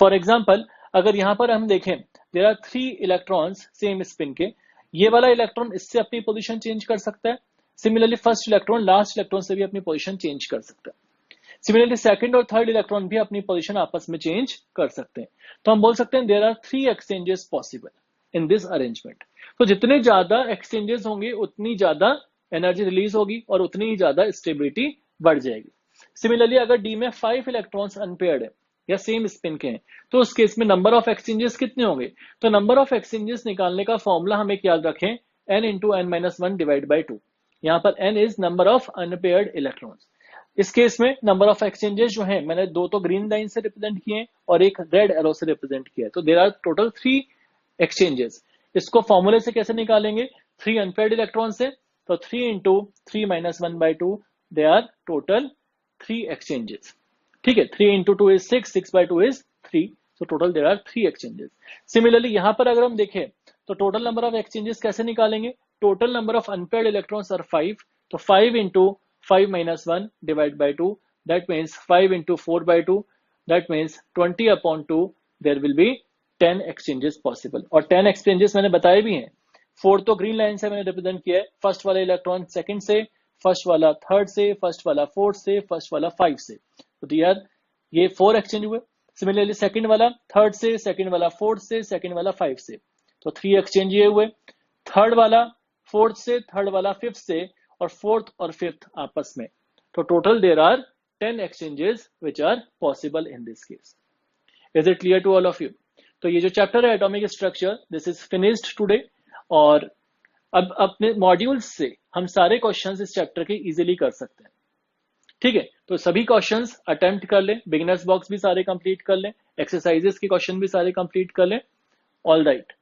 फॉर एग्जांपल, अगर यहां पर हम देखें there are 3 electrons same spin के, ये वाला इलेक्ट्रॉन इससे अपनी पोजीशन चेंज कर सकता है। Similarly first electron last electron से भी अपनी पोजीशन चेंज कर सकता है। सिमिलरली सेकंड और थर्ड इलेक्ट्रॉन भी अपनी पोजीशन आपस में चेंज कर सकते हैं। तो हम बोल सकते हैं there are 3 exchanges possible in this arrangement. तो जितने ज्यादा एक्सचेंजेस होंगे उतनी ज्यादा एनर्जी रिलीज होगी और उतनी ही ज्यादा स्टेबिलिटी बढ़ जाएगी। सिमिलरली अगर डी में 5 इलेक्ट्रॉन्स अनपेयर्ड है या सेम स्पिन के हैं, तो उस केस में नंबर ऑफ एक्सचेंजेस कितने होंगे? तो नंबर ऑफ एक्सचेंजेस निकालने का फॉर्मूला हमें याद रखें, n into n minus 1 divide by 2। यहाँ पर n is number of unpaired electrons. इस केस में नंबर ऑफ एक्सचेंजेस जो है मैंने दो तो ग्रीन लाइन से रिप्रेजेंट किए और एक रेड एरो से रिप्रेजेंट किया है। तो देयर आर टोटल 3 एक्सचेंजेस। इसको फॉर्मूले से कैसे निकालेंगे? 3 अनपेयर्ड इलेक्ट्रॉन से, तो 3 into 3 minus 1 by 2 they are total 3 exchanges. ठीक है, 3 into 2 is 6, 6 by 2 is 3, so total there are 3 exchanges. Similarly यहां पर अगर हम देखें तो टोटल नंबर ऑफ एक्सचेंजेस कैसे निकालेंगे? Total number of unpaired electrons are 5, तो 5 into 5 minus 1 divided by 2, that means 5 into 4 by 2, that means 20 upon 2, there will be 10 exchanges possible। और 10 exchanges मैंने बताए भी हैं। 4 तो ग्रीन लाइन से मैंने रिप्रेजेंट किया है, फर्स्ट वाला इलेक्ट्रॉन सेकंड से, फर्स्ट वाला थर्ड से, फर्स्ट वाला फोर्थ से, फर्स्ट वाला 5 से। तो यार ये 4 एक्सचेंज हुए। सिमिलरली सेकंड वाला थर्ड से, सेकंड वाला फोर्थ से, सेकंड वाला 5 से, तो 3 एक्सचेंज ये हुए। थर्ड वाला फोर्थ से, थर्ड वाला फिफ्थ से, और फोर्थ और फिफ्थ आपस में, तो total there are 10 exchanges which are possible in this case. Is it clear to all of you? तो ये जो चैप्टर है atomic structure, this is finished today. और अब अपने मॉड्यूल्स से हम सारे क्वेश्चंस इस चैप्टर के इजीली कर सकते हैं। ठीक है, तो सभी क्वेश्चंस अटेम्प्ट कर लें, बिगिनर्स बॉक्स भी सारे कंप्लीट कर लें, एक्सरसाइजेस के क्वेश्चन भी सारे कंप्लीट कर लें। All right,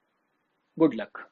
good luck.